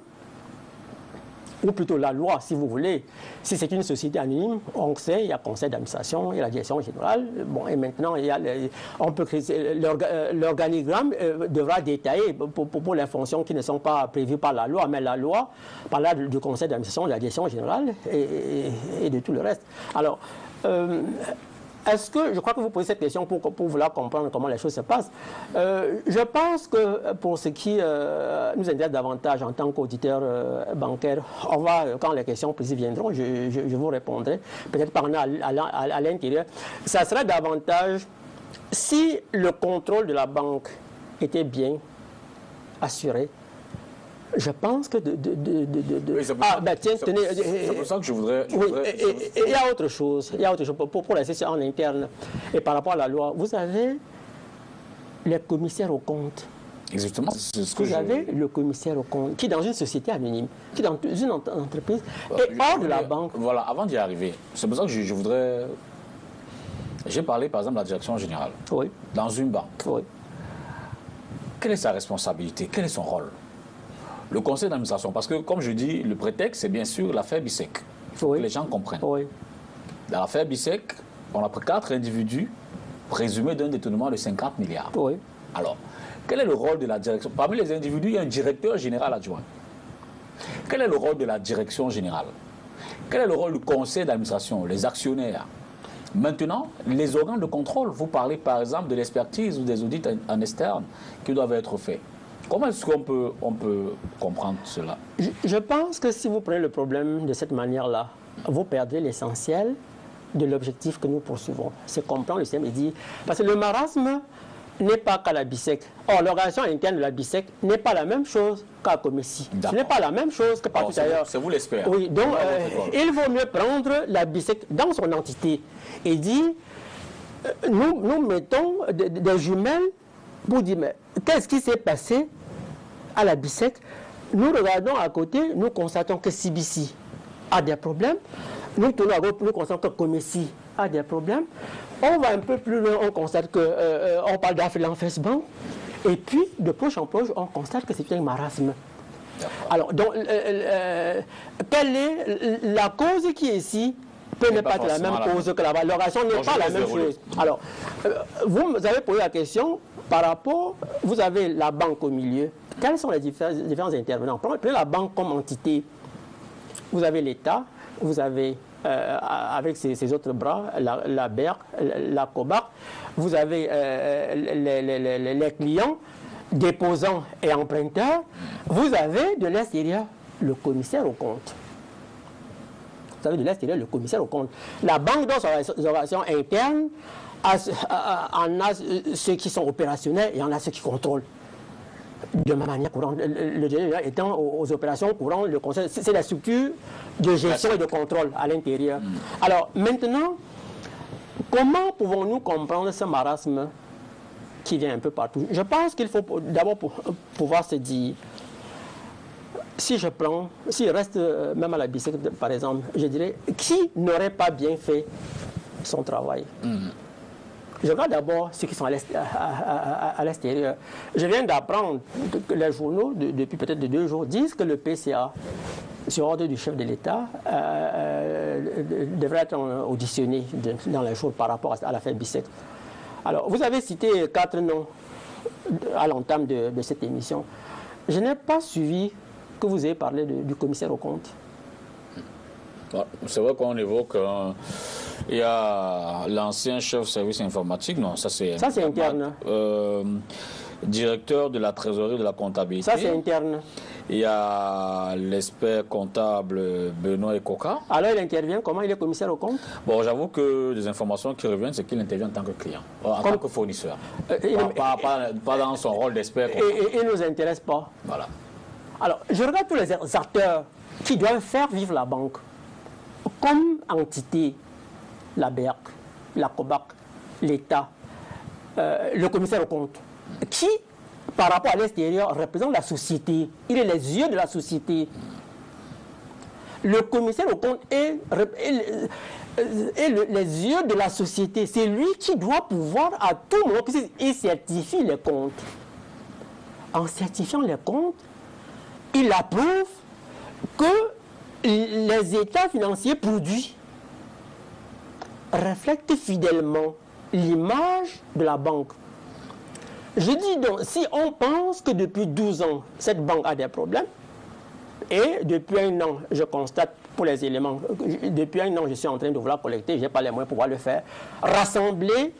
ou plutôt la loi, si vous voulez, si c'est une société anonyme, on sait, il y a conseil d'administration, il y a la direction générale, bon, et maintenant, on peut créer, l'organigramme devra détailler pour les fonctions qui ne sont pas prévues par la loi, mais la loi parle du conseil d'administration, de la direction générale et de tout le reste. Alors, est-ce que, je crois que vous posez cette question pour vouloir comprendre comment les choses se passent. Je pense que pour ce qui nous intéresse davantage en tant qu'auditeur bancaire, on va, quand les questions précises viendront, je vous répondrai, peut-être par à l'intérieur. Ça serait davantage si le contrôle de la banque était bien assuré. Je pense que oui, c'est pour ça que je voudrais... Et il y a autre chose. Il y a autre chose pour la session en interne. Et par rapport à la loi, vous avez les commissaires aux comptes. Exactement. Vous avez le commissaire aux comptes qui, dans une société anonyme, qui, dans une entreprise, est hors de la banque. Voilà, avant d'y arriver, c'est pour ça que je voudrais... J'ai parlé, par exemple, de la direction générale. Oui. Dans une banque. Oui. Quelle est sa responsabilité? Quel est son rôle? Le conseil d'administration, parce que, comme je dis, le prétexte, c'est bien sûr l'affaire Bissek. Il faut que les gens comprennent. Oui. Dans l'affaire Bissek, on a pris 4 individus présumés d'un détournement de 50 milliards. Oui. Alors, quel est le rôle de la direction? Parmi les individus, il y a un directeur général adjoint. Quel est le rôle de la direction générale? Quel est le rôle du conseil d'administration, les actionnaires? Maintenant, les organes de contrôle, vous parlez par exemple de l'expertise ou des audits en externe qui doivent être faits. Comment est-ce qu'on peut comprendre cela? Je pense que si vous prenez le problème de cette manière-là, vous perdrez l'essentiel de l'objectif que nous poursuivons. C'est comprendre le système et dire... Parce que le marasme n'est pas qu'à la BICEC. Or, l'organisation interne de la BICEC n'est pas la même chose qu'à Comessi. Ce n'est pas la même chose que partout ailleurs. C'est vous l'expert. Oui, donc il vaut mieux prendre la BICEC dans son entité et dire, nous mettons des jumelles pour dire, mais qu'est-ce qui s'est passé à la BICEC? Nous regardons à côté, nous constatons que CBC a des problèmes. Nous tournons à gauche, nous constatons que Comessi a des problèmes. On va un peu plus loin, on constate qu'on parle d'Afrique Bank. Et puis, de proche en proche, on constate que c'est un marasme. Alors, donc, quelle est la cause qui est ici peut ne pas être la même cause que là-bas. L'organisation n'est pas la même chose. Alors, vous avez posé la question par rapport, vous avez la banque au milieu. Quels sont les différents intervenants? Prenez la banque comme entité. Vous avez l'État, vous avez, avec ses autres bras, la BER, la COBAC, vous avez les clients, déposants et emprunteurs, vous avez de l'extérieur le commissaire aux comptes. Vous avez de l'extérieur le commissaire aux comptes. La banque, dans son organisation interne, en a ceux qui sont opérationnels et en a ceux qui contrôlent. De ma manière courante, le directeur étant aux opérations courantes, le conseil, c'est la structure de gestion et de contrôle à l'intérieur. Alors maintenant, comment pouvons-nous comprendre ce marasme qui vient un peu partout? Je pense qu'il faut d'abord pouvoir se dire, s'il reste même à la BICEC par exemple, je dirais, qui n'aurait pas bien fait son travail? Je regarde d'abord ceux qui sont à l'extérieur. Je viens d'apprendre que les journaux, depuis peut-être 2 jours, disent que le PCA, sur ordre du chef de l'État, devrait être auditionné dans les jours par rapport à l'affaire BICEC. Alors, vous avez cité 4 noms à l'entame de cette émission. Je n'ai pas suivi que vous ayez parlé du commissaire aux comptes. C'est vrai qu'on évoque... il y a l'ancien chef service informatique, non, ça c'est interne. Directeur de la trésorerie de la comptabilité. Ça c'est interne. Il y a l'expert comptable Benoît Ekoka. Alors il intervient, comment il est commissaire au compte? Bon, j'avoue que des informations qui reviennent, c'est qu'il intervient en tant que client, en tant que fournisseur. Pas dans son rôle d'expert. Et il ne nous intéresse pas. Voilà. Alors, je regarde tous les acteurs qui doivent faire vivre la banque. Comme entité, la BERC, la COBAC, l'État, le commissaire aux comptes, qui, par rapport à l'extérieur, représente la société. Il est les yeux de la société. Le commissaire aux comptes est les yeux de la société. C'est lui qui doit pouvoir, à tout moment, il certifie les comptes. En certifiant les comptes, il approuve que les états financiers produits reflètent fidèlement l'image de la banque. Je dis donc, si on pense que depuis 12 ans, cette banque a des problèmes, Et depuis un an, je constate pour les éléments, depuis un an, je suis en train de vouloir collecter, je n'ai pas les moyens pour pouvoir le faire, rassembler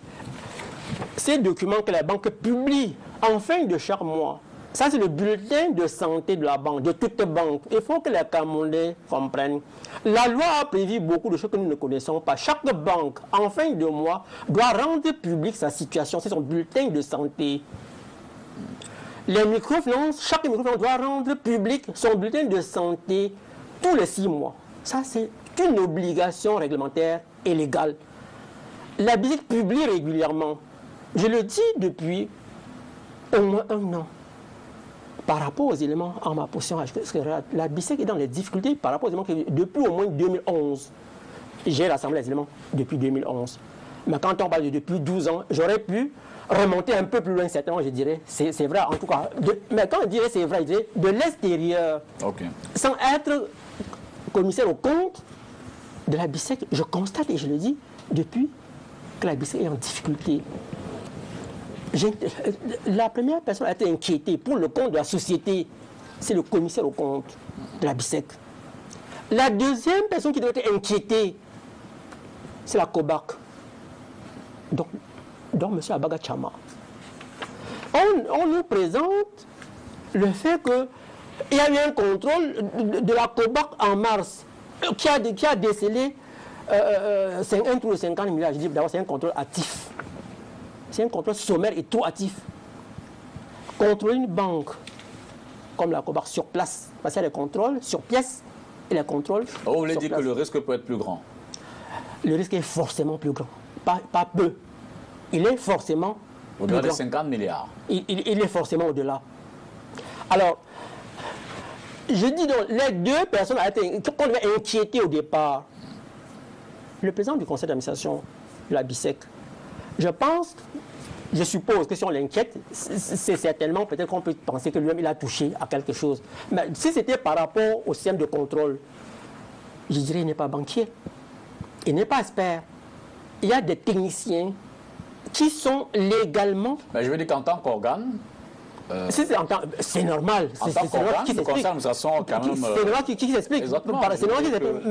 ces documents que la banque publie en fin de chaque mois. Ça, c'est le bulletin de santé de la banque, de toute banque. Il faut que les Camerounais comprennent. La loi a prévu beaucoup de choses que nous ne connaissons pas. Chaque banque, en fin de mois, doit rendre public sa situation. C'est son bulletin de santé. Les microfinances, chaque microfinance doit rendre public son bulletin de santé tous les 6 mois. Ça, c'est une obligation réglementaire et légale. La BICEC publie régulièrement. Je le dis depuis au moins un an. Par rapport aux éléments en ma position, la BICEC est dans les difficultés par rapport aux éléments que depuis au moins 2011. J'ai rassemblé les éléments depuis 2011. Mais quand on parle de depuis 12 ans, j'aurais pu remonter un peu plus loin, certainement, je dirais. C'est vrai, en tout cas. Mais quand je dirais c'est vrai, je dirais de l'extérieur, sans être commissaire au compte de la BICEC, je constate et je le dis depuis que la BICEC est en difficulté. La première personne a été inquiétée pour le compte de la société, c'est le commissaire au compte de la BICEC. La deuxième personne qui doit être inquiétée, c'est la COBAC. Donc M. Abaga Chama. On nous présente le fait qu'il y a eu un contrôle de la COBAC en mars qui a décelé un tour de 50 milliards. Je dis d'abord, c'est un contrôle actif. C'est un contrôle sommaire et trop actif. Contrôler une banque comme la COBAC sur place, parce qu'il y a les contrôles sur pièce et les contrôles. Vous voulez dire que le risque peut être plus grand? Le risque est forcément plus grand. Pas peu. Il est forcément au-delà des 50 milliards. Il est forcément au-delà. Alors, je dis donc, les deux personnes qu'on devait inquiéter au départ, le président du conseil d'administration de la BICEC, je suppose que si on l'inquiète, c'est certainement, peut-être qu'on peut penser que lui-même il a touché à quelque chose. Mais si c'était par rapport au système de contrôle, je dirais qu'il n'est pas banquier, il n'est pas expert. Il y a des techniciens qui sont légalement... Mais je veux dire qu'en tant qu'organe... c'est normal. En tant qu'organe, le conseil d'administration quand même... C'est normal qui s'explique.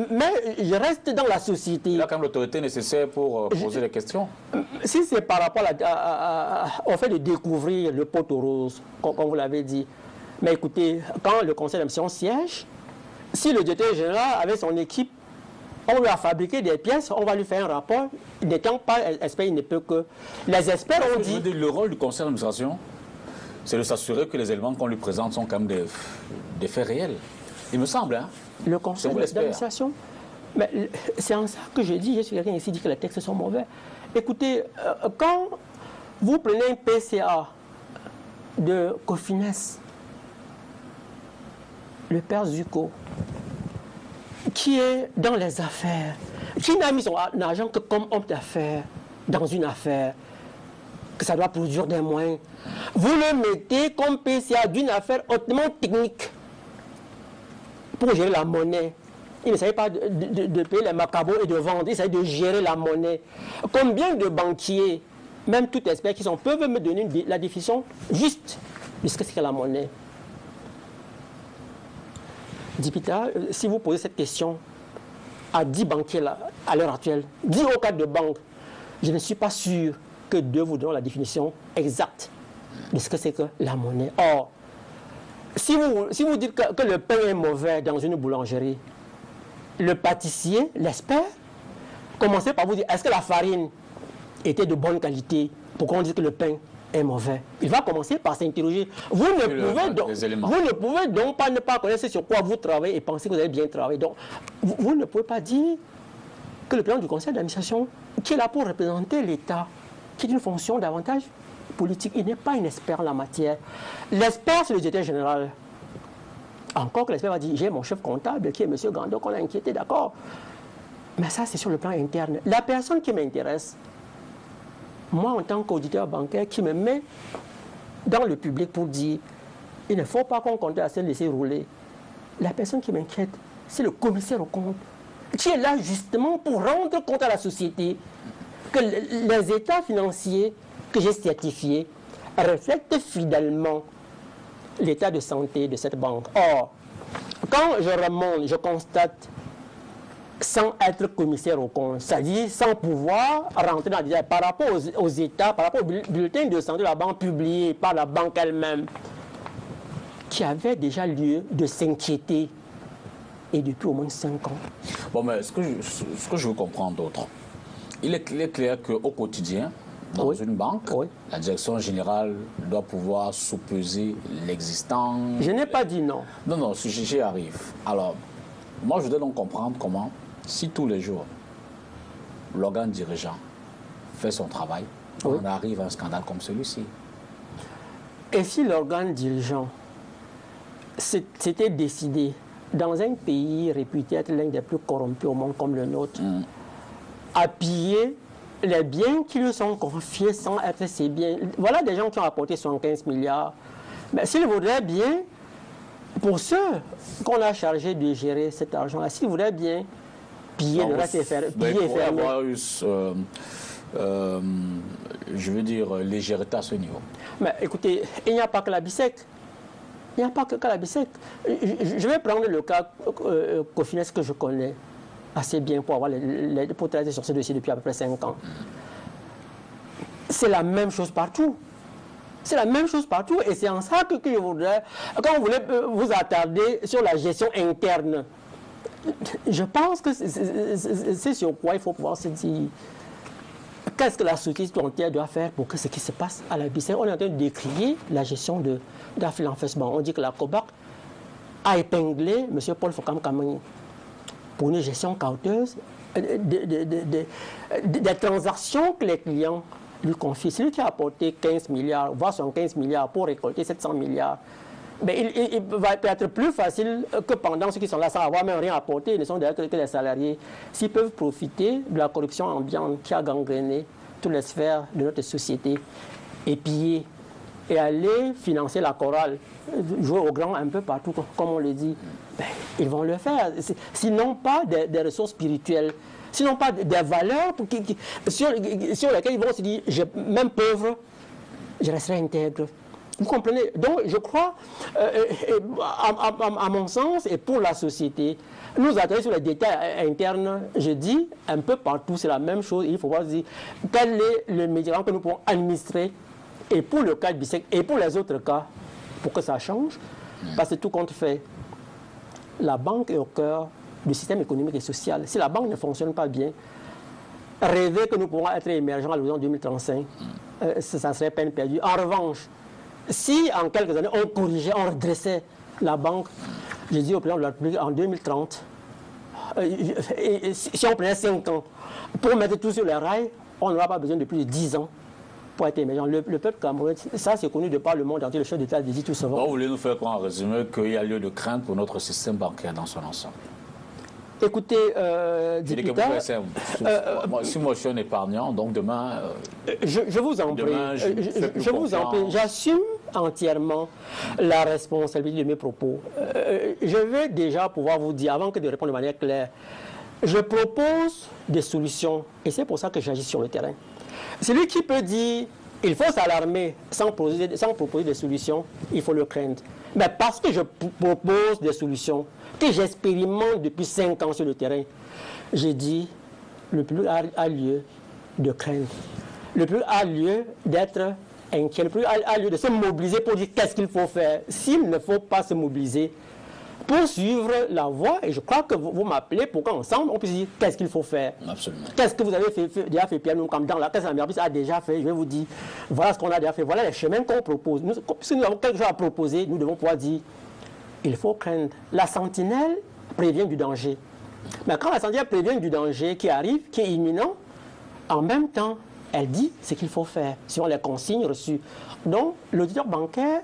Mais je reste dans la société. Il a quand même l'autorité nécessaire pour poser des questions. Si c'est par rapport au fait de découvrir le poteau rose, comme vous l'avez dit. Mais écoutez, quand le conseil d'administration siège, si le directeur général avec son équipe, on lui a fabriqué des pièces, on va lui faire un rapport. N'étant pas expert, il ne peut que... Les experts ont dit... Le rôle du conseil d'administration, c'est de s'assurer que les éléments qu'on lui présente sont quand même des faits réels. Il me semble, hein? Le conseil d'administration, mais c'est en ça que je dis, je suis quelqu'un ici qui dit que les textes sont mauvais. Écoutez, quand vous prenez un PCA de Cofines, le père Zuko, qui est dans les affaires, qui n'a mis son argent que comme homme d'affaires dans une affaire, que ça doit produire des moyens. Vous le mettez comme PCA d'une affaire hautement technique pour gérer la monnaie. Il ne savait pas de payer les macabros et de vendre, il savait de gérer la monnaie. Combien de banquiers, même tout expert qui sont, peuvent me donner la définition juste de ce que c'est que la monnaie? Dipita, si vous posez cette question à 10 banquiers là, à l'heure actuelle, 10 au cadre de banque, je ne suis pas sûr que deux vous donnent la définition exacte de ce que c'est que la monnaie. Or, si vous dites que le pain est mauvais dans une boulangerie, le pâtissier, l'expert, commencez par vous dire, est-ce que la farine était de bonne qualité pour qu'on dise que le pain est mauvais? Il va commencer par s'interroger. Vous ne pouvez donc pas ne pas connaître sur quoi vous travaillez et penser que vous avez bien travaillé. Donc, vous ne pouvez pas dire que le président du conseil d'administration, qui est là pour représenter l'État, qui est une fonction davantage politique, il n'est pas un expert en la matière. L'expert, c'est le directeur général. Encore que l'expert va dire, j'ai mon chef comptable qui est M. Gando, qu'on a inquiété, d'accord. Mais ça, c'est sur le plan interne. La personne qui m'intéresse, moi, en tant qu'auditeur bancaire, qui me met dans le public pour dire, il ne faut pas qu'on compte à se laisser rouler. La personne qui m'inquiète, c'est le commissaire au compte, qui est là justement pour rendre compte à la société que les états financiers que j'ai certifiés reflètent fidèlement l'état de santé de cette banque. Or, quand je remonte, je constate, sans être commissaire au compte, c'est-à-dire sans pouvoir rentrer dans les détails par rapport aux États, par rapport au bulletin de santé de la banque publié par la banque elle-même, qui avait déjà lieu de s'inquiéter, et depuis au moins 5 ans. Bon, mais ce que je veux comprendre d'autre, il est clair qu'au quotidien, dans une banque, la direction générale doit pouvoir sous-peser l'existant. Je n'ai pas dit non. Non, non, j'y arrive. Alors, moi, je voudrais donc comprendre comment, si tous les jours, l'organe dirigeant fait son travail, on arrive à un scandale comme celui-ci. Et si l'organe dirigeant s'était décidé, dans un pays réputé être l'un des plus corrompus au monde comme le nôtre, à piller les biens qui lui sont confiés sans être ses biens. Voilà des gens qui ont apporté 75 milliards. Mais s'ils voudraient bien, pour ceux qu'on a chargés de gérer cet argent-là, s'ils voudraient bien piller le reste et faire piller et fermer. Je veux dire, légèreté à ce niveau. Mais écoutez, il n'y a pas que la BICEC. Il n'y a pas que la BICEC. Je vais prendre le cas Cofines que je connais assez bien pour travailler sur ce dossier depuis à peu près 5 ans. C'est la même chose partout. C'est la même chose partout et c'est en ça que je voudrais, quand vous voulez vous attarder sur la gestion interne, je pense que c'est sur quoi il faut pouvoir se dire. Qu'est-ce que la société entière doit faire pour que ce qui se passe à la BICEC? On est en train de décrier la gestion d'Afrique Festival. On dit que la COBAC a épinglé M. Paul Fokam Kamani pour une gestion cauteuse des transactions que les clients lui confient. C'est lui qui a apporté 15 milliards, voire 15 milliards pour récolter 700 milliards. Mais il va être plus facile que pendant ceux qui sont là sans avoir même rien apporté, ils ne sont d'ailleurs que les salariés, s'ils peuvent profiter de la corruption ambiante qui a gangréné toutes les sphères de notre société et piller et aller financer la chorale, jouer au grand un peu partout, comme on le dit, ben, ils vont le faire. Sinon pas des ressources spirituelles, sinon pas des valeurs sur lesquelles ils vont se dire, même pauvre, je resterai intègre. Vous comprenez? Donc, je crois, à mon sens, et pour la société, nous attarder sur les détails internes, je dis, un peu partout, c'est la même chose. Il faut voir dire quel est le médicament que nous pouvons administrer, et pour le cas de BICEC, et pour les autres cas, pour que ça change. Parce que tout compte fait, la banque est au cœur du système économique et social. Si la banque ne fonctionne pas bien, rêver que nous pourrons être émergents à l'horizon 2035, ça serait peine perdue. En revanche, si en quelques années on corrigeait, on redressait la banque, j'ai dit au président de la République en 2030, si on prenait 5 ans pour mettre tout sur les rails, on n'aura pas besoin de plus de 10 ans pour être émergent. Le peuple camerounais, ça c'est connu de par le monde entier, le chef d'État dit tout souvent. Vous voulez nous faire quoi en résumé qu'il y a lieu de crainte pour notre système bancaire dans son ensemble? Écoutez, député, si moi je suis un épargnant, donc demain... je vous en prie, je vous en prie, j'assume entièrement la responsabilité de mes propos. Je veux déjà pouvoir vous dire, avant que de répondre de manière claire, je propose des solutions, et c'est pour ça que j'agis sur le terrain. Celui qui peut dire, il faut s'alarmer sans proposer des solutions, il faut le craindre. Mais parce que je propose des solutions, que j'expérimente depuis 5 ans sur le terrain, j'ai dit, le plus a lieu de craindre. Le plus a lieu d'être inquiet. Le plus a lieu de se mobiliser pour dire qu'est-ce qu'il faut faire. S'il ne faut pas se mobiliser, pour suivre la voie, et je crois que vous m'appelez pour qu'ensemble, on puisse dire qu'est-ce qu'il faut faire. Absolument. Qu'est-ce que vous avez déjà fait, Pierre, comme dans la caisse de la Mérabis a déjà fait, je vais vous dire, voilà ce qu'on a déjà fait, voilà les chemins qu'on propose. Puisque nous avons quelque chose à proposer, nous devons pouvoir dire, il faut craindre. La sentinelle prévient du danger. Mais quand la sentinelle prévient du danger qui arrive, qui est imminent, en même temps, elle dit ce qu'il faut faire, selon les consignes reçues. Donc, l'auditeur bancaire,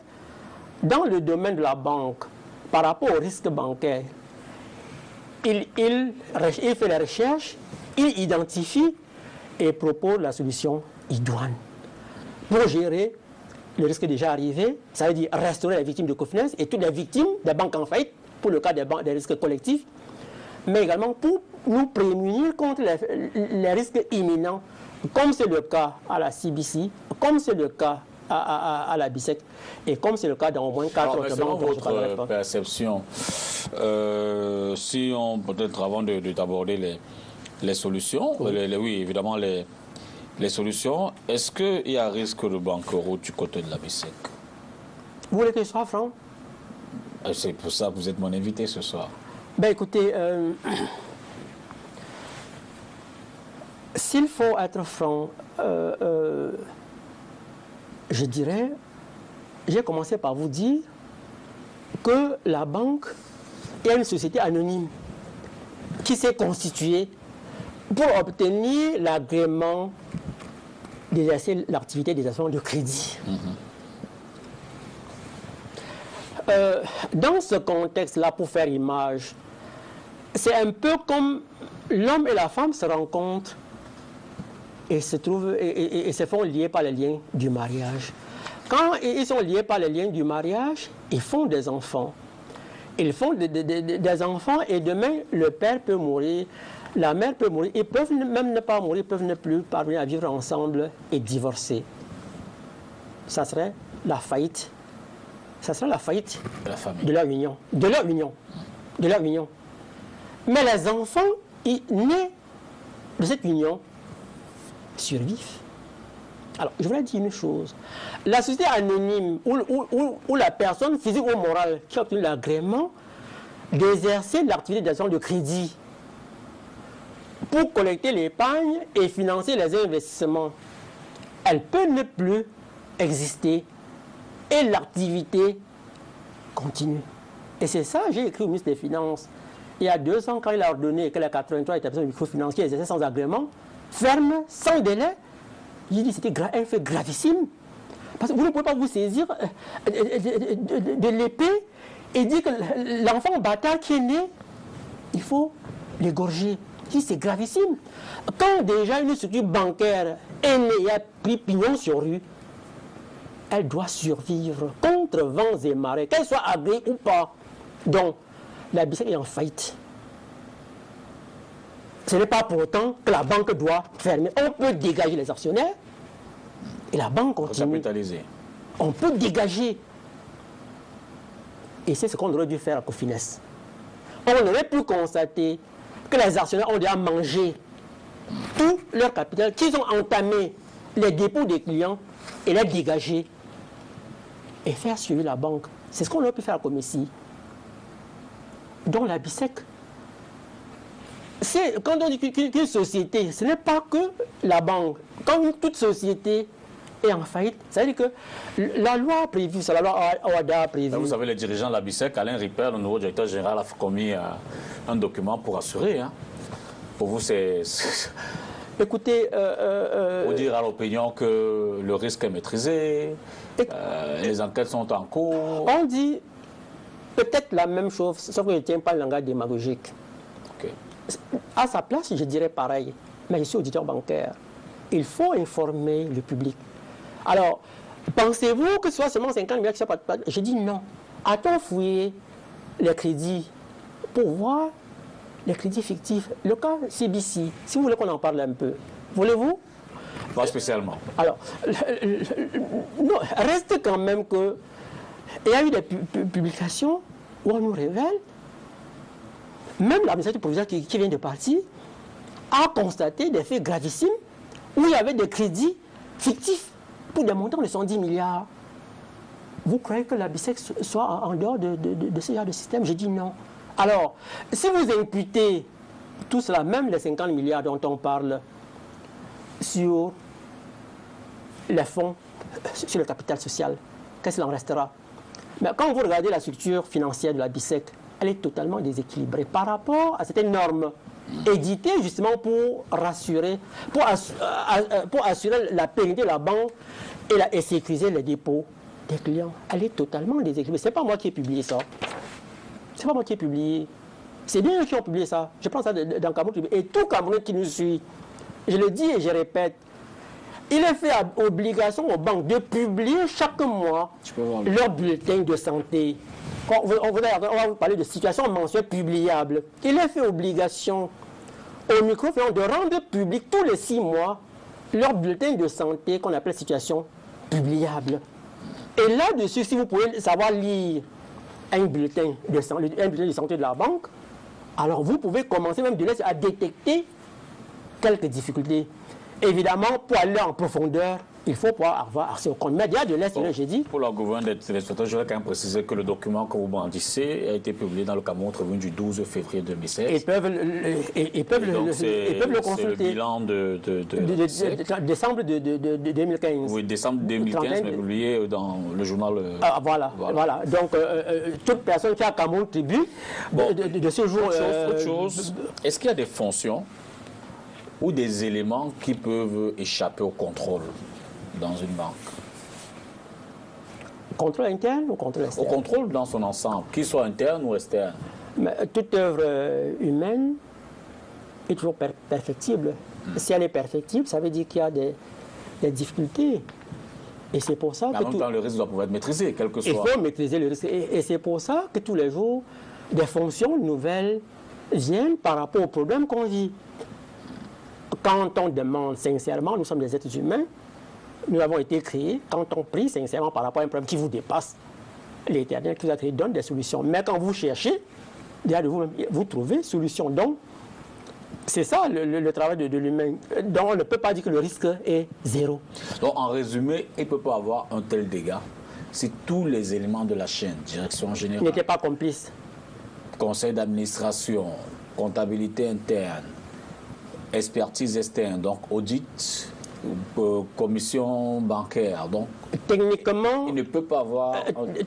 dans le domaine de la banque, par rapport au risque bancaire, il fait les recherches, il identifie et propose la solution idoine pour gérer le risque déjà arrivé, ça veut dire restaurer les victimes de Cofines et toutes les victimes des banques en faillite, pour le cas des risques collectifs, mais également pour nous prémunir contre les risques imminents, comme c'est le cas à la CBC, comme c'est le cas à la BICEC. Et comme c'est le cas dans au moins 4 autres banques, votre perception, si on peut-être avant d'aborder les solutions, oui. Oui, évidemment les solutions, est-ce qu'il y a risque de banqueroute du côté de la BICEC? Vous voulez que je sois franc? C'est pour ça que vous êtes mon invité ce soir. Ben écoutez, s'il faut être franc, je dirais, j'ai commencé par vous dire que la banque est une société anonyme qui s'est constituée pour obtenir l'agrément d'exercer l'activité des assurances de crédit. Dans ce contexte-là, pour faire image, c'est un peu comme l'homme et la femme se rencontrent et se font lier par les liens du mariage. Quand ils sont liés par les liens du mariage, ils font des enfants. Ils font des enfants et demain, le père peut mourir, la mère peut mourir. Ils peuvent même ne pas mourir, ils peuvent ne plus parvenir à vivre ensemble et divorcer. Ça serait la faillite. Ça serait la faillite de leur union. De leur union. De leur union. Mais les enfants nés de cette union survivent. Alors, je voudrais dire une chose. La société anonyme où la personne physique ou morale qui a obtenu l'agrément d'exercer l'activité d'agent de crédit pour collecter l'épargne et financer les investissements, elle peut ne plus exister et l'activité continue. Et c'est ça, j'ai écrit au ministre des Finances. Il y a 2 ans, quand il a ordonné que les 83 établissements microfinanciers exerçaient sans agrément, ferme, sans délai, j'ai dit que c'était un fait gravissime. Parce que vous ne pouvez pas vous saisir de l'épée et dire que l'enfant bâtard qui est né, il faut l'égorger. C'est gravissime. Quand déjà une structure bancaire est née et a pris pignon sur rue, elle doit survivre contre vents et marées, qu'elle soit agréée ou pas. Donc, la BICEC est en faillite. Ce n'est pas pour autant que la banque doit fermer. On peut dégager les actionnaires et la banque continue. Capitaliser. On peut dégager. Et c'est ce qu'on aurait dû faire à Cofines. On aurait pu constater que les actionnaires ont déjà mangé tout leur capital, qu'ils ont entamé les dépôts des clients et les dégager et faire suivre la banque. C'est ce qu'on aurait pu faire à Comissi. Donc la BICEC, quand on dit qu'une société, ce n'est pas que la banque. Quand toute société est en faillite, ça veut dire que la loi a prévu, c'est la loi OADA a prévu. Vous savez, les dirigeants de la BICEC, Alain Ripper, le nouveau directeur général, a commis un document pour assurer. Hein. Pour vous, c'est... Écoutez... Pour dire à l'opinion que le risque est maîtrisé, les enquêtes sont en cours. On dit peut-être la même chose, sauf que je ne tiens pas le langage démagogique. Okay. À sa place, je dirais pareil. Mais je suis auditeur bancaire. Il faut informer le public. Alors, pensez-vous que ce soit seulement 50 milliards qui sont pas... Je dis non. A-t-on fouillé les crédits pour voir les crédits fictifs? Le cas CBC, si vous voulez qu'on en parle un peu. Voulez-vous? Pas spécialement. Alors, non, reste quand même que il y a eu des publications où on nous révèle, même l'administration provisoire qui vient de partir, a constaté des faits gravissimes où il y avait des crédits fictifs pour des montants de 110 milliards. Vous croyez que la BICEC soit en dehors de ce genre de système? J'ai dit non. Alors, si vous imputez tout cela, même les 50 milliards dont on parle, sur les fonds, sur le capital social, qu'est-ce qu'il en restera? Mais quand vous regardez la structure financière de la BICEC, elle est totalement déséquilibrée par rapport à certaines normes éditées justement pour rassurer, pour assurer la pérennité de la banque et sécuriser les dépôts des clients. Elle est totalement déséquilibrée. Ce n'est pas moi qui ai publié ça. C'est pas moi qui ai publié. C'est bien eux qui ont publié ça. Je prends ça dans Cameroun. Et tout Cameroun qui nous suit, je le dis et je répète, il est fait obligation aux banques de publier chaque mois leur bulletin de santé. On va vous parler de situation mensuelle publiable. Il est fait obligation aux microfinances de rendre public tous les 6 mois leur bulletin de santé qu'on appelle situation publiable. Et là-dessus, si vous pouvez savoir lire un bulletin de santé de la banque, alors vous pouvez commencer même à détecter quelques difficultés. Évidemment, pour aller en profondeur, il faut pouvoir avoir accès au compte. Mais il y a de l'Est, j'ai dit. Pour la gouverne des téléspectateurs, je voudrais quand même préciser que le document que vous brandissez a été publié dans le Cameroun Tribune du 12 février 2016. Ils peuvent le consulter. C'est le bilan de décembre de 2015. Oui, décembre 2015, mais publié dans le journal. Voilà. Donc, toute personne qui a Cameroun Tribune, de ce jour. Autre chose, est-ce qu'il y a des fonctions ou des éléments qui peuvent échapper au contrôle dans une banque? Contrôle interne ou contrôle externe? Au contrôle dans son ensemble, qu'il soit interne ou externe. Mais toute œuvre humaine est toujours perfectible. Si elle est perfectible, ça veut dire qu'il y a des difficultés. Et c'est pour ça mais en même temps, le risque doit pouvoir être maîtrisé, quel que soit. Il faut maîtriser le risque. Et c'est pour ça que tous les jours, des fonctions nouvelles viennent par rapport aux problèmes qu'on vit. Quand on demande sincèrement, nous sommes des êtres humains, nous avons été créés, quand on prie sincèrement par rapport à un problème qui vous dépasse, l'Éternel qui vous a créé donne des solutions. Mais quand vous cherchez, derrière de vous-même, vous trouvez solution. Donc, c'est ça le travail de l'humain. Donc, on ne peut pas dire que le risque est zéro. Donc, en résumé, il ne peut pas avoir un tel dégât si tous les éléments de la chaîne, direction générale, n'étaient pas complices. Conseil d'administration, comptabilité interne, expertise externe, donc audit, commission bancaire. Donc, techniquement, il ne peut pas avoir...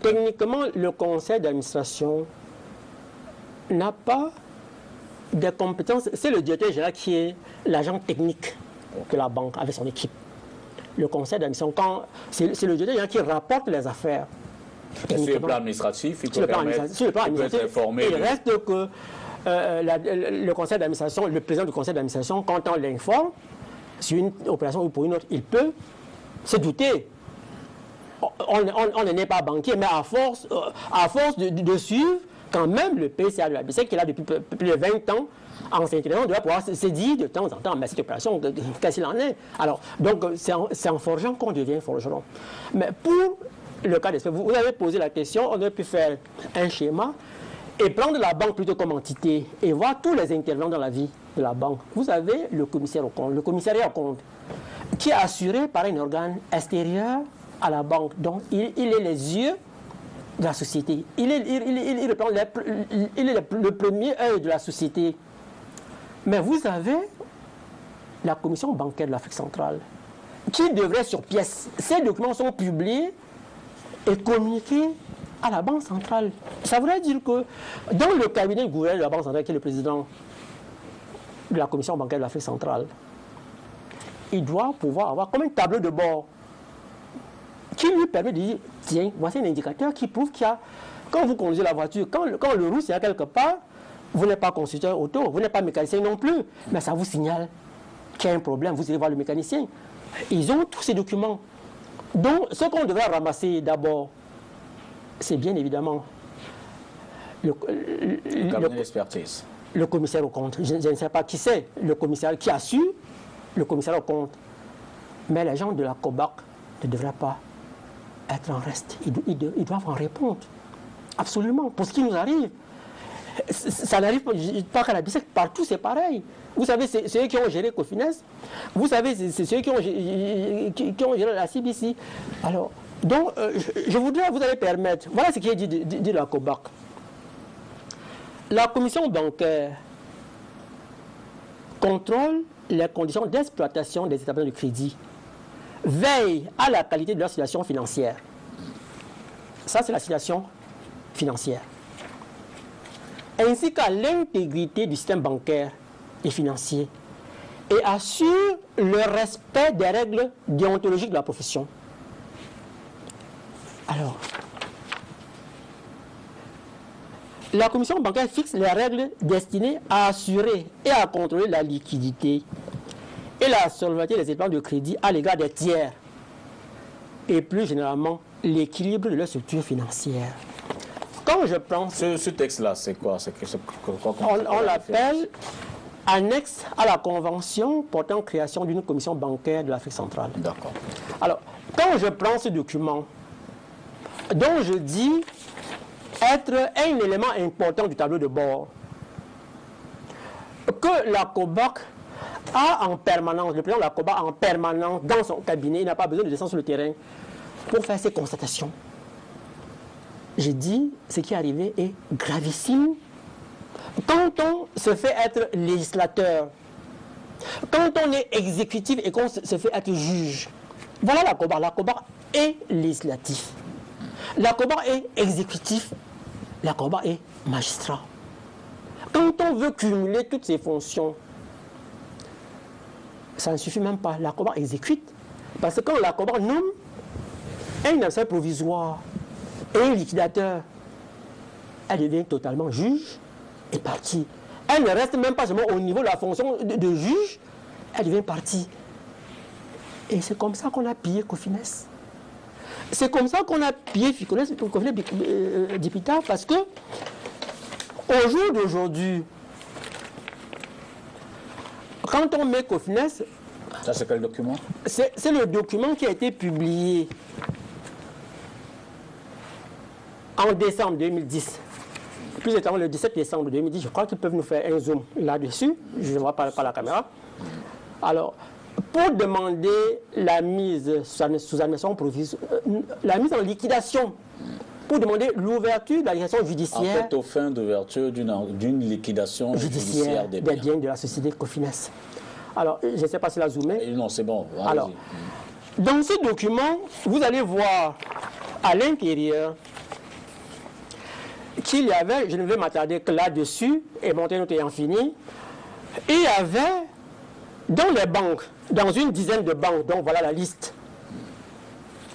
Techniquement, le conseil d'administration n'a pas de compétences. C'est le directeur général qui est l'agent technique de la banque avec son équipe. Le conseil d'administration, c'est le directeur général qui rapporte les affaires. Sur le plan administratif, il peut être informé. Il reste que le conseil d'administration, le président du conseil d'administration, quand on l'informe sur une opération ou pour une autre, il peut se douter. On n'est pas banquier, mais à force de suivre, quand même le PCA de la BCE, qui est là depuis plus de 20 ans, en s'intéressant, doit pouvoir se dire de temps en temps, mais cette opération, qu'est-ce qu'il en est? Alors, donc, c'est en forgeant qu'on devient forgeron. Mais pour le cas d'espèce, vous avez posé la question, on aurait pu faire un schéma et prendre la banque plutôt comme entité et voir tous les intervenants dans la vie de la banque. Vous avez le commissaire au compte, le commissariat au compte, qui est assuré par un organe extérieur à la banque. Donc, il est les yeux de la société. Il est le premier œil de la société. Mais vous avez la commission bancaire de l'Afrique centrale qui devrait sur pièce. Ces documents sont publiés et communiqués à la Banque centrale. Ça voudrait dire que dans le cabinet du gouverneur de la Banque centrale, qui est le président de la commission bancaire de l'Afrique centrale, il doit pouvoir avoir comme un tableau de bord qui lui permet de dire, tiens, voici un indicateur qui prouve qu'il y a, quand vous conduisez la voiture, quand le roue est quelque part, vous n'êtes pas constructeur auto, vous n'êtes pas mécanicien non plus, mais ça vous signale qu'il y a un problème, vous allez voir le mécanicien. Ils ont tous ces documents. Donc, ce qu'on devrait ramasser d'abord, c'est bien évidemment le commissaire au compte. Je ne sais pas qui c'est, le commissaire qui a su, le commissaire au compte. Mais les gens de la COBAC ne devraient pas être en reste. Ils doivent en répondre. Absolument. Pour ce qui nous arrive. Ça n'arrive pas qu'à la BICEC, partout c'est pareil. Vous savez, c'est ceux qui ont géré Cofines, vous savez, c'est ceux qui ont géré la CBC. Alors, donc, je voudrais vous allez permettre, voilà ce qui est dit de la COBAC. La commission bancaire contrôle les conditions d'exploitation des établissements de crédit, veille à la qualité de leur situation financière. Ça, c'est la situation financière. Ainsi qu'à l'intégrité du système bancaire et financier, et assure le respect des règles déontologiques de la profession. Alors, la commission bancaire fixe les règles destinées à assurer et à contrôler la liquidité et la solvabilité des établissements de crédit à l'égard des tiers, et plus généralement l'équilibre de leur structure financière. Quand je prends... Ce texte-là, c'est quoi? On l'appelle annexe à la convention portant création d'une commission bancaire de l'Afrique centrale. D'accord. Alors, quand je prends ce document, dont je dis être un élément important du tableau de bord, que la COBAC a en permanence, le président de la COBAC a en permanence dans son cabinet, il n'a pas besoin de descendre sur le terrain pour faire ses constatations. J'ai dit, ce qui est arrivé est gravissime. Quand on se fait être législateur, quand on est exécutif et qu'on se fait être juge, voilà la COBAC. La COBAC est législatif. La COBAC est exécutif. La COBAC est magistrat. Quand on veut cumuler toutes ces fonctions, ça ne suffit même pas. La COBAC exécute. Parce que quand la COBAC nomme un administrateur provisoire et un liquidateur, elle devient totalement juge et partie. Elle ne reste même pas seulement au niveau de la fonction de juge, elle devient partie. Et c'est comme ça qu'on a pillé Cofines. C'est comme ça qu'on a pillé Dipita, parce que au jour d'aujourd'hui, quand on met Cofines, ça c'est quel document? C'est le document qui a été publié en décembre 2010. Plus exactement le 17 décembre 2010, je crois qu'ils peuvent nous faire un zoom là-dessus. Je ne vois pas la caméra. Alors, pour demander la mise sous administration provisoire, la mise en liquidation, pour demander l'ouverture de la liquidation judiciaire. En fait, aux fins d'ouverture d'une liquidation judiciaire des biens de la société Cofines. Alors, je ne sais pas si la zoomé. Non, c'est bon. Alors, dans ce document, vous allez voir à l'intérieur qu'il y avait, je ne vais m'attarder que là-dessus, et monter notre ayant fini, il y avait dans les banques, dans une dizaine de banques, donc voilà la liste.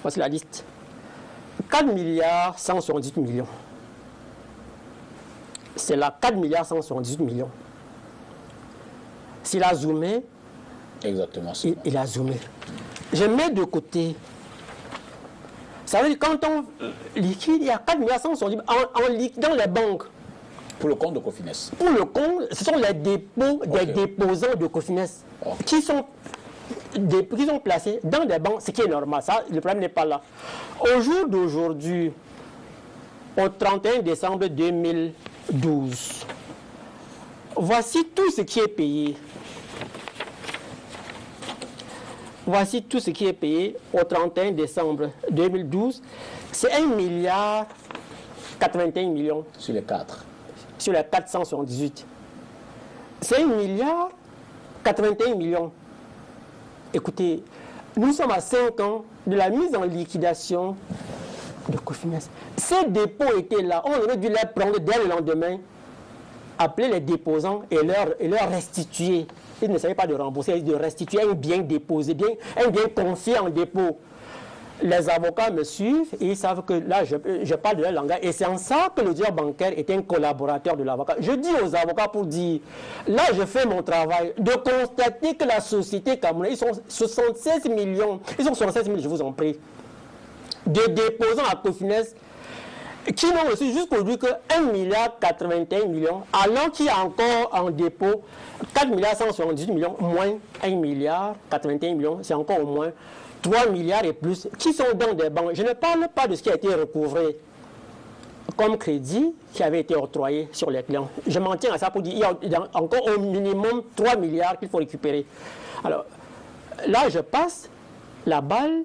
Voici la liste. 4 milliards 178 millions. C'est là 4 milliards 178 millions. S'il a zoomé, exactement, il a zoomé. Je mets de côté. Ça veut dire que quand on liquide, il y a 4 milliards 178 dans les banques. Pour le compte de Cofines. Pour le compte, ce sont les dépôts des déposants de Cofines qui sont placés dans des banques, ce qui est normal. Ça, le problème n'est pas là. Au jour d'aujourd'hui, au 31 décembre 2012, voici tout ce qui est payé. Voici tout ce qui est payé au 31 décembre 2012. C'est 1 milliard 81 millions. Sur les 4. Sur les 478. C'est 1 milliard 81 millions. Écoutez, nous sommes à 5 ans de la mise en liquidation de Cofines. Ces dépôts étaient là. On aurait dû les prendre dès le lendemain, appeler les déposants et leur restituer. Ils ne savaient pas de rembourser, de restituer un bien déposé, un bien confié en dépôt. Les avocats me suivent et ils savent que là, je parle de leur langage. Et c'est en ça que le directeur bancaire est un collaborateur de l'avocat. Je dis aux avocats pour dire, là, je fais mon travail, de constater que la société camerounaise, ils sont 76 millions, ils sont 76 000, je vous en prie, de déposants à Cofines qui n'ont reçu jusqu'aujourd'hui que 1 milliard 81 millions, alors qu'il y a encore en dépôt 4 milliards 178 millions, moins 1 milliard 81 millions, c'est encore au moins 3 milliards et plus, qui sont dans des banques. Je ne parle pas de ce qui a été recouvré comme crédit qui avait été octroyé sur les clients. Je m'en tiens à ça pour dire qu'il y a encore au minimum 3 milliards qu'il faut récupérer. Alors, là, je passe la balle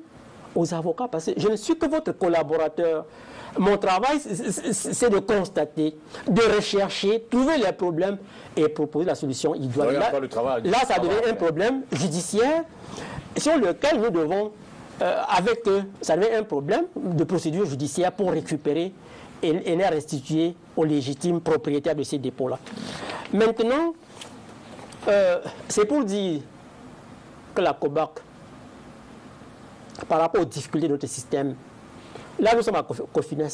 aux avocats parce que je ne suis que votre collaborateur. Mon travail, c'est de constater, de rechercher, trouver les problèmes et proposer la solution idoine. Là, ça devient un problème judiciaire sur lequel nous devons, avec eux, ça devient un problème de procédure judiciaire pour récupérer et les restituer aux légitimes propriétaires de ces dépôts-là. Maintenant, c'est pour dire que la COBAC, par rapport aux difficultés de notre système, là nous sommes à Cofines.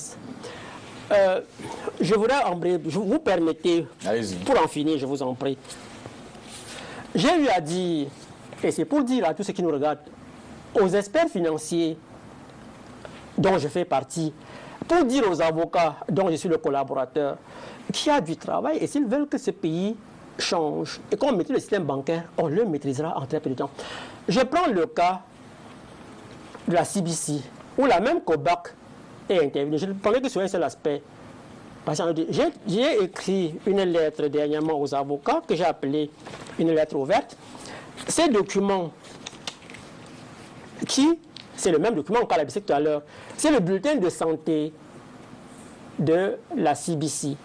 Je voudrais vous permettez, pour en finir, je vous en prie. J'ai eu à dire, et c'est pour dire à tous ceux qui nous regardent, aux experts financiers dont je fais partie, pour dire aux avocats dont je suis le collaborateur, qu'il y a du travail et s'ils veulent que ce pays change et qu'on maîtrise le système bancaire, on le maîtrisera en très peu de temps. Je prends le cas de la CBC, où la même COBAC est intervenue. Je ne parlais que sur un seul aspect. J'ai écrit une lettre dernièrement aux avocats que j'ai appelée une lettre ouverte. Ces documents, c'est le même document qu'on a dit tout à l'heure, c'est le bulletin de santé de la CBC.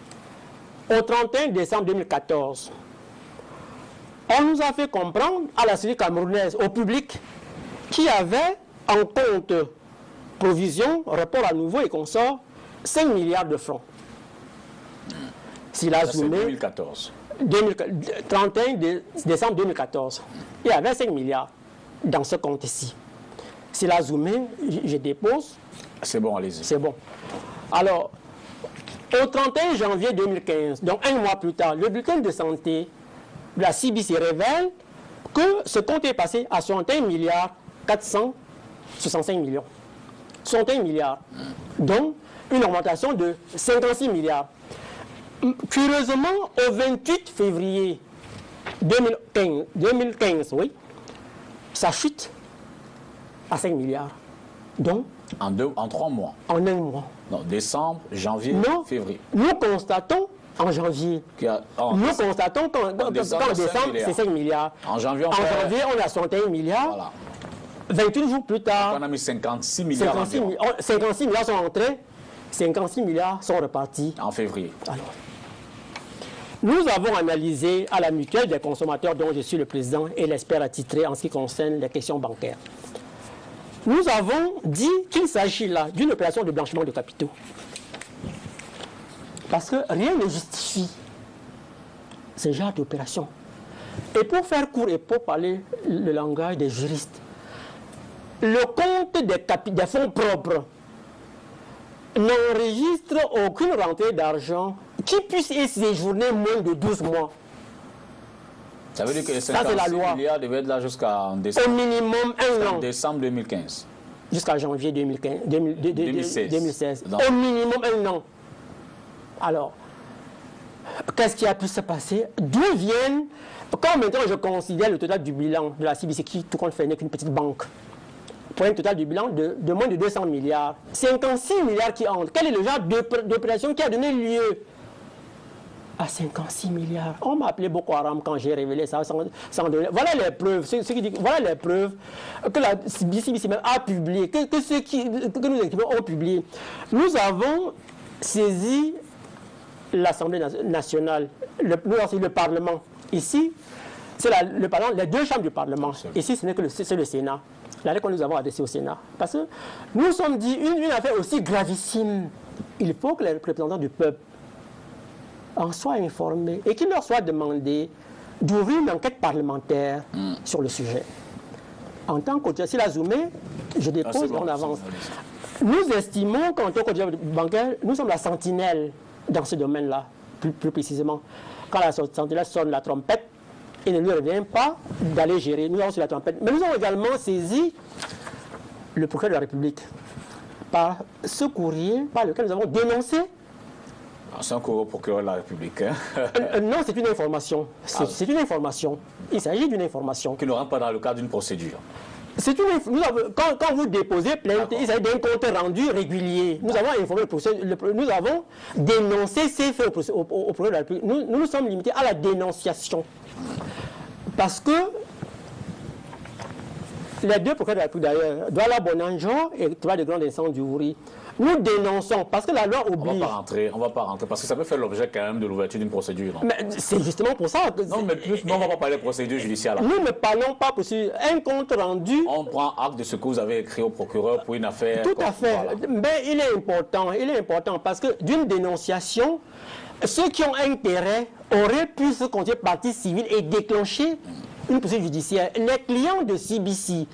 Au 31 décembre 2014, on nous a fait comprendre à la société camerounaise, au public, qui avait en compte provision, rapport à nouveau et consort, 5 milliards de francs. S'il a zoomé, 2014. 31 décembre 2014, il y avait 5 milliards dans ce compte-ci. S'il a zoomé, je dépose. C'est bon, allez-y. C'est bon. Alors, au 31 janvier 2015, donc un mois plus tard, le bulletin de santé de la CBC révèle que ce compte est passé à 61 milliards 465 millions. 61 milliards. Donc, une augmentation de 56 milliards. Curieusement, au 28 février 2015, oui, ça chute à 5 milliards. Donc, en 3 mois. En un mois. Non, décembre, janvier, février. Nous constatons en janvier. Nous constatons qu'en décembre, c'est 5 milliards. En janvier, on a 61 milliards. Voilà. 28 jours plus tard. On a mis 56 milliards. 56 milliards sont entrés, 56 milliards sont repartis. En février. Alors, nous avons analysé à la mutuelle des consommateurs, dont je suis le président et l'expert attitré en ce qui concerne les questions bancaires. Nous avons dit qu'il s'agit là d'une opération de blanchiment de capitaux. Parce que rien ne justifie ce genre d'opération. Et pour faire court et pour parler le langage des juristes, le compte des fonds propres n'enregistre aucune rentrée d'argent qui puisse y séjourner moins de 12 mois. Ça veut dire que les 56 milliards devaient être là jusqu'à décembre. Au minimum un an. Décembre 2015. Jusqu'à janvier 2016. Donc. Au minimum un an. Alors, qu'est-ce qui a pu se passer? D'où viennent... Quand maintenant je considère le total du bilan de la CBC, qui tout compte fait n'est qu'une petite banque, pour un total du bilan de moins de 200 milliards, 56 milliards qui entrent. Quel est le genre d'opération qui a donné lieu à 56 milliards? On m'a appelé Boko Haram quand j'ai révélé ça. Voilà les preuves. Voilà les preuves que la CBC même a publiées, que nous équipons ont publié. Nous avons saisi l'Assemblée nationale, le Parlement. Ici, c'est le Parlement, les deux chambres du Parlement. Ici, ce n'est que le Sénat. La lettre que nous avons adressée au Sénat. Parce que nous nous sommes dit une affaire aussi gravissime. Il faut que les représentants du peuple en soient informés et qu'il leur soit demandé d'ouvrir une enquête parlementaire sur le sujet. En tant qu'auditeur, s'il a zoomé, je dépose en avance. Nous estimons qu'en tant qu'auditeur bancaire, nous sommes la sentinelle dans ce domaine-là, plus précisément. Quand la sentinelle sonne la trompette, il ne lui revient pas d'aller gérer. Nous avons sur la trompette. Mais nous avons également saisi le procureur de la République par ce courrier par lequel nous avons dénoncé. C'est un courrier au procureur de la République. Hein? Non, c'est une information. C'est une information. Il s'agit d'une information. Qui ne rentre pas dans le cadre d'une procédure. Quand vous déposez plainte, il s'agit d'un compte rendu régulier. Nous avons informé nous avons dénoncé ces faits au procureur de la République. Nous nous sommes limités à la dénonciation. Parce que les deux procureurs de la République d'ailleurs, Douala Bonanjo et Toba de Grande Instance du Ouri, nous dénonçons parce que la loi oblige. On va pas rentrer parce que ça peut faire l'objet quand même de l'ouverture d'une procédure. Non? Mais c'est justement pour ça que... Non, mais on ne va pas parler de procédure judiciaire. Là. Nous ne parlons pas pour un compte rendu. On prend acte de ce que vous avez écrit au procureur pour une affaire. Tout à fait. Voilà. Mais il est important parce que d'une dénonciation, ceux qui ont intérêt auraient pu se constituer partie civile et déclencher une procédure judiciaire. Les clients de CBC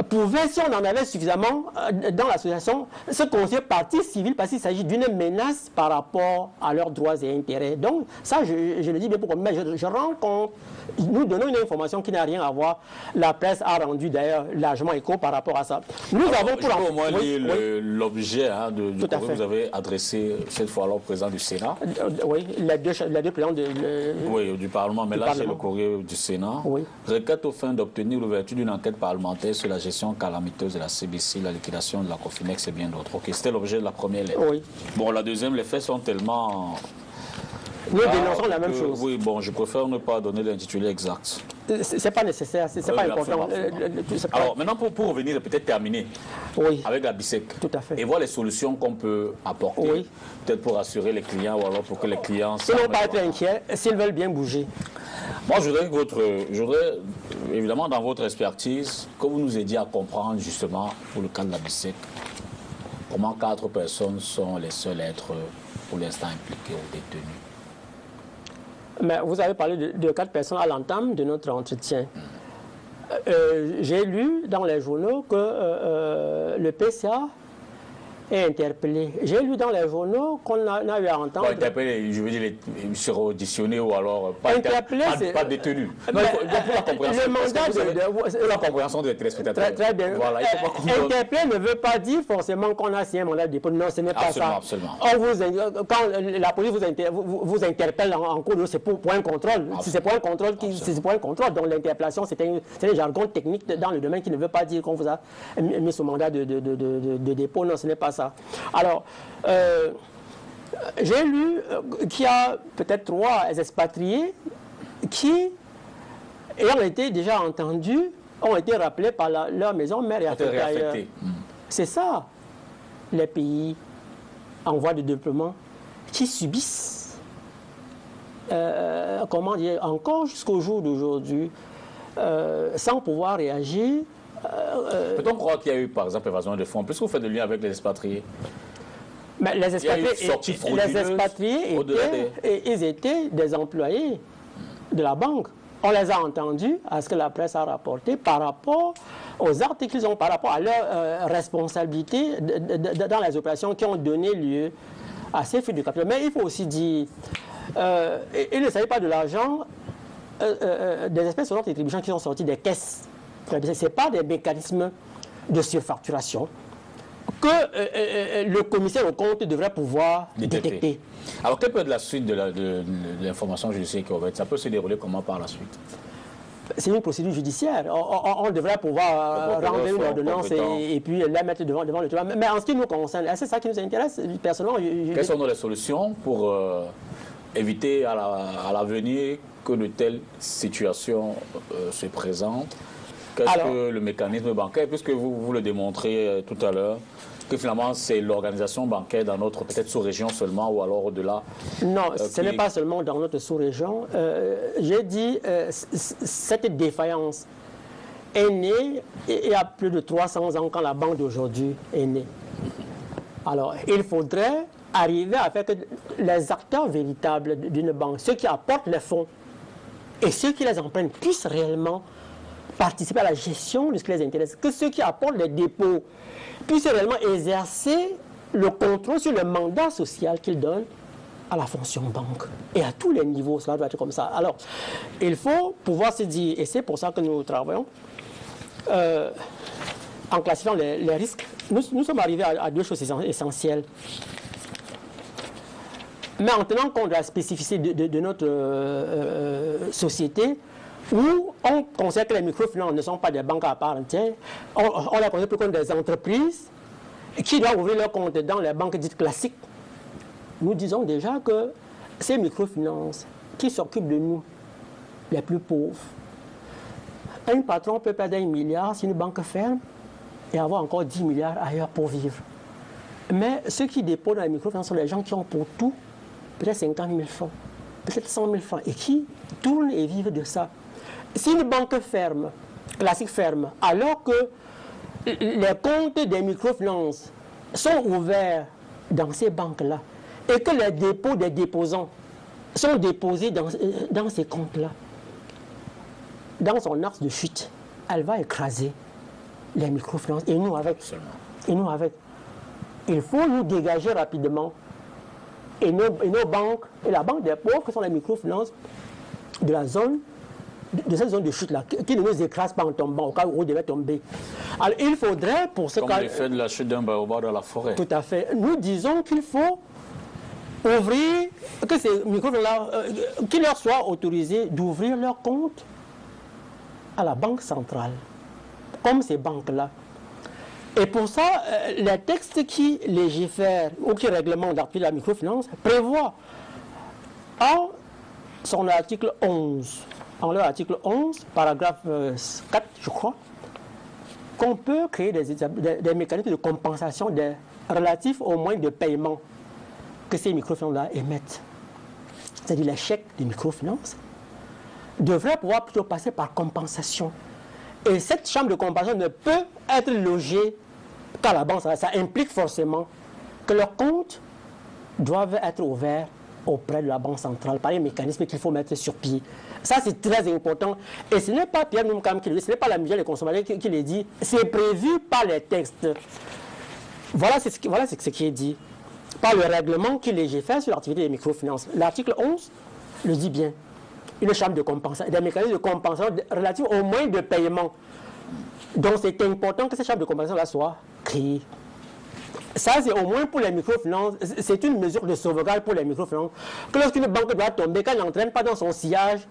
pouvait, si on en avait suffisamment dans l'association, se considérer partie civile parce qu'il s'agit d'une menace par rapport à leurs droits et intérêts. Donc, ça, je le dis bien pourquoi, mais je rends compte, nous donnons une information qui n'a rien à voir. La presse a rendu d'ailleurs largement écho par rapport à ça. Nous avons pour je peux au moins lire l'objet du courrier que vous avez adressé cette fois-là au président du Sénat. Oui, les deux présidents oui, du Parlement, mais là c'est le courrier du Sénat. Oui. Requête aux fins d'obtenir l'ouverture d'une enquête parlementaire sur la gestion calamiteuse de la CBC, la liquidation de la Cofinex et bien d'autres. Ok, c'était l'objet de la première lettre. Oui. Bon, la deuxième, les faits sont tellement... Nous dénonçons la même chose. Oui, bon, je préfère ne pas donner l'intitulé exact. C'est pas nécessaire, c'est pas important. Alors, maintenant, pour revenir et peut-être terminer avec la BICEC. Tout à fait. Et voir les solutions qu'on peut apporter, peut-être pour assurer les clients ou alors pour que les clients... Ils n'ont pas à être inquiets s'ils veulent bien bouger. Moi, je voudrais évidemment, dans votre expertise, que vous nous aidiez à comprendre, justement, pour le cas de la BICEC, comment 4 personnes sont les seules à être, pour l'instant, impliquées ou détenues. Mais vous avez parlé de 4 personnes à l'entame de notre entretien. J'ai lu dans les journaux que le PCA est interpellé. J'ai lu dans les journaux qu'on a eu à entendre... Interpellé, je veux dire, il sera auditionné ou alors pas détenu. Non, pour la compréhension des téléspectateurs. Très bien. Voilà, interpellé ne veut pas dire forcément qu'on a signé un mandat de dépôt. Non, ce n'est pas ça. Absolument. Quand la police vous interpelle en cours, c'est pour un contrôle. Si c'est pour un contrôle, c'est pour un contrôle. Donc l'interpellation, c'est un jargon technique dans le domaine qui ne veut pas dire qu'on vous a mis sous mandat de dépôt. Non, ce n'est pas ça. Alors, j'ai lu qu'il y a peut-être 3 expatriés qui, ayant été déjà entendus, ont été rappelés par leur maison mère et affectés ailleurs. C'est ça, les pays en voie de développement qui subissent, comment dire, encore jusqu'au jour d'aujourd'hui, sans pouvoir réagir. Peut-on croire qu'il y a eu, par exemple, évasion de fonds, puisque vous faites de lien avec les expatriés? Mais les expatriés ils étaient des employés de la banque. On les a entendus à ce que la presse a rapporté par rapport aux articles qu'ils ont, par rapport à leur responsabilité dans les opérations qui ont donné lieu à ces fuites de capital. Mais il faut aussi dire, il ne s'agit pas de l'argent des espèces de rétribution qui sont sorties des caisses. Ce n'est pas des mécanismes de surfacturation que le commissaire au compte devrait pouvoir détecter. Alors, quelle peut être la suite de l'information judiciaire qui va être? Ça peut se dérouler comment par la suite? C'est une procédure judiciaire. On devrait pouvoir rendre une ordonnance et puis la mettre devant le tribunal. Mais en ce qui nous concerne, c'est ça qui nous intéresse. Personnellement, quelles sont les solutions pour éviter à l'avenir que de telles situations se présentent? Qu'est-ce que le mécanisme bancaire, puisque vous le démontrez tout à l'heure, que finalement c'est l'organisation bancaire dans notre peut-être sous-région seulement ou alors au-delà? Non, ce n'est pas seulement dans notre sous-région. J'ai dit cette défaillance est née il y a plus de 300 ans quand la banque d'aujourd'hui est née. Alors, il faudrait arriver à faire que les acteurs véritables d'une banque, ceux qui apportent les fonds et ceux qui les empruntent, puissent réellement participer à la gestion de ce qui les intéresse, que ceux qui apportent les dépôts puissent réellement exercer le contrôle sur le mandat social qu'ils donnent à la fonction banque. Et à tous les niveaux, cela doit être comme ça. Alors, il faut pouvoir se dire, et c'est pour ça que nous travaillons, en classifiant les risques, nous sommes arrivés à 2 choses essentielles. Mais en tenant compte de la spécificité de notre société, où on considère que les microfinances ne sont pas des banques à part entière, on les considère plus comme des entreprises qui doivent ouvrir leurs comptes dans les banques dites classiques. Nous disons déjà que ces microfinances qui s'occupent de nous, les plus pauvres, un patron peut perdre 1 milliard si une banque ferme et avoir encore 10 milliards ailleurs pour vivre. Mais ceux qui déposent dans les microfinances sont les gens qui ont pour tout peut-être 50 000 francs, peut-être 100 000 francs, et qui tournent et vivent de ça. Si une banque ferme, classique ferme, alors que les comptes des microfinances sont ouverts dans ces banques-là, et que les dépôts des déposants sont déposés dans ces comptes-là, dans son axe de chute, elle va écraser les microfinances. Et nous avec. Absolument. Et nous avec. Il faut nous dégager rapidement. Et nos banques, et la banque des pauvres, qui sont les microfinances de la zone, de cette zone de chute-là, qui ne nous écrase pas en tombant, au cas où on devait tomber. Alors il faudrait, pour ce cas... Comme l'effet de la chute d'un baobab dans la forêt. Tout à fait. Nous disons qu'il faut ouvrir, que ces microfinances-là, qu'il leur soit autorisé d'ouvrir leur compte à la Banque centrale, comme ces banques-là. Et pour ça, les textes qui légifèrent ou qui réglementent la microfinance prévoient en son article 11, en leur article 11, paragraphe 4, je crois, qu'on peut créer des mécanismes de compensation relatifs aux moyens de paiement que ces microfinances-là émettent. C'est-à-dire les chèques de microfinance devraient pouvoir plutôt passer par compensation. Et cette chambre de compensation ne peut être logée qu'à la banque. Ça implique forcément que leurs comptes doivent être ouverts auprès de la Banque centrale par un mécanisme qu'il faut mettre sur pied. Ça, c'est très important. Et ce n'est pas Pierre Noumkam qui le dit, ce n'est pas la mutuelle des consommateurs qui le dit, c'est prévu par les textes. Voilà ce qui est dit par le règlement qui légifère sur l'activité des microfinances. L'article 11 le dit bien. Une chambre de compensation, des mécanismes de compensation relatifs aux moyens de paiement. Donc, c'est important que cette chambre de compensation-là soit créée. Ça, c'est au moins pour les microfinances, c'est une mesure de sauvegarde pour les microfinances. Que lorsqu'une banque doit tomber, qu'elle n'entraîne pas dans son sillage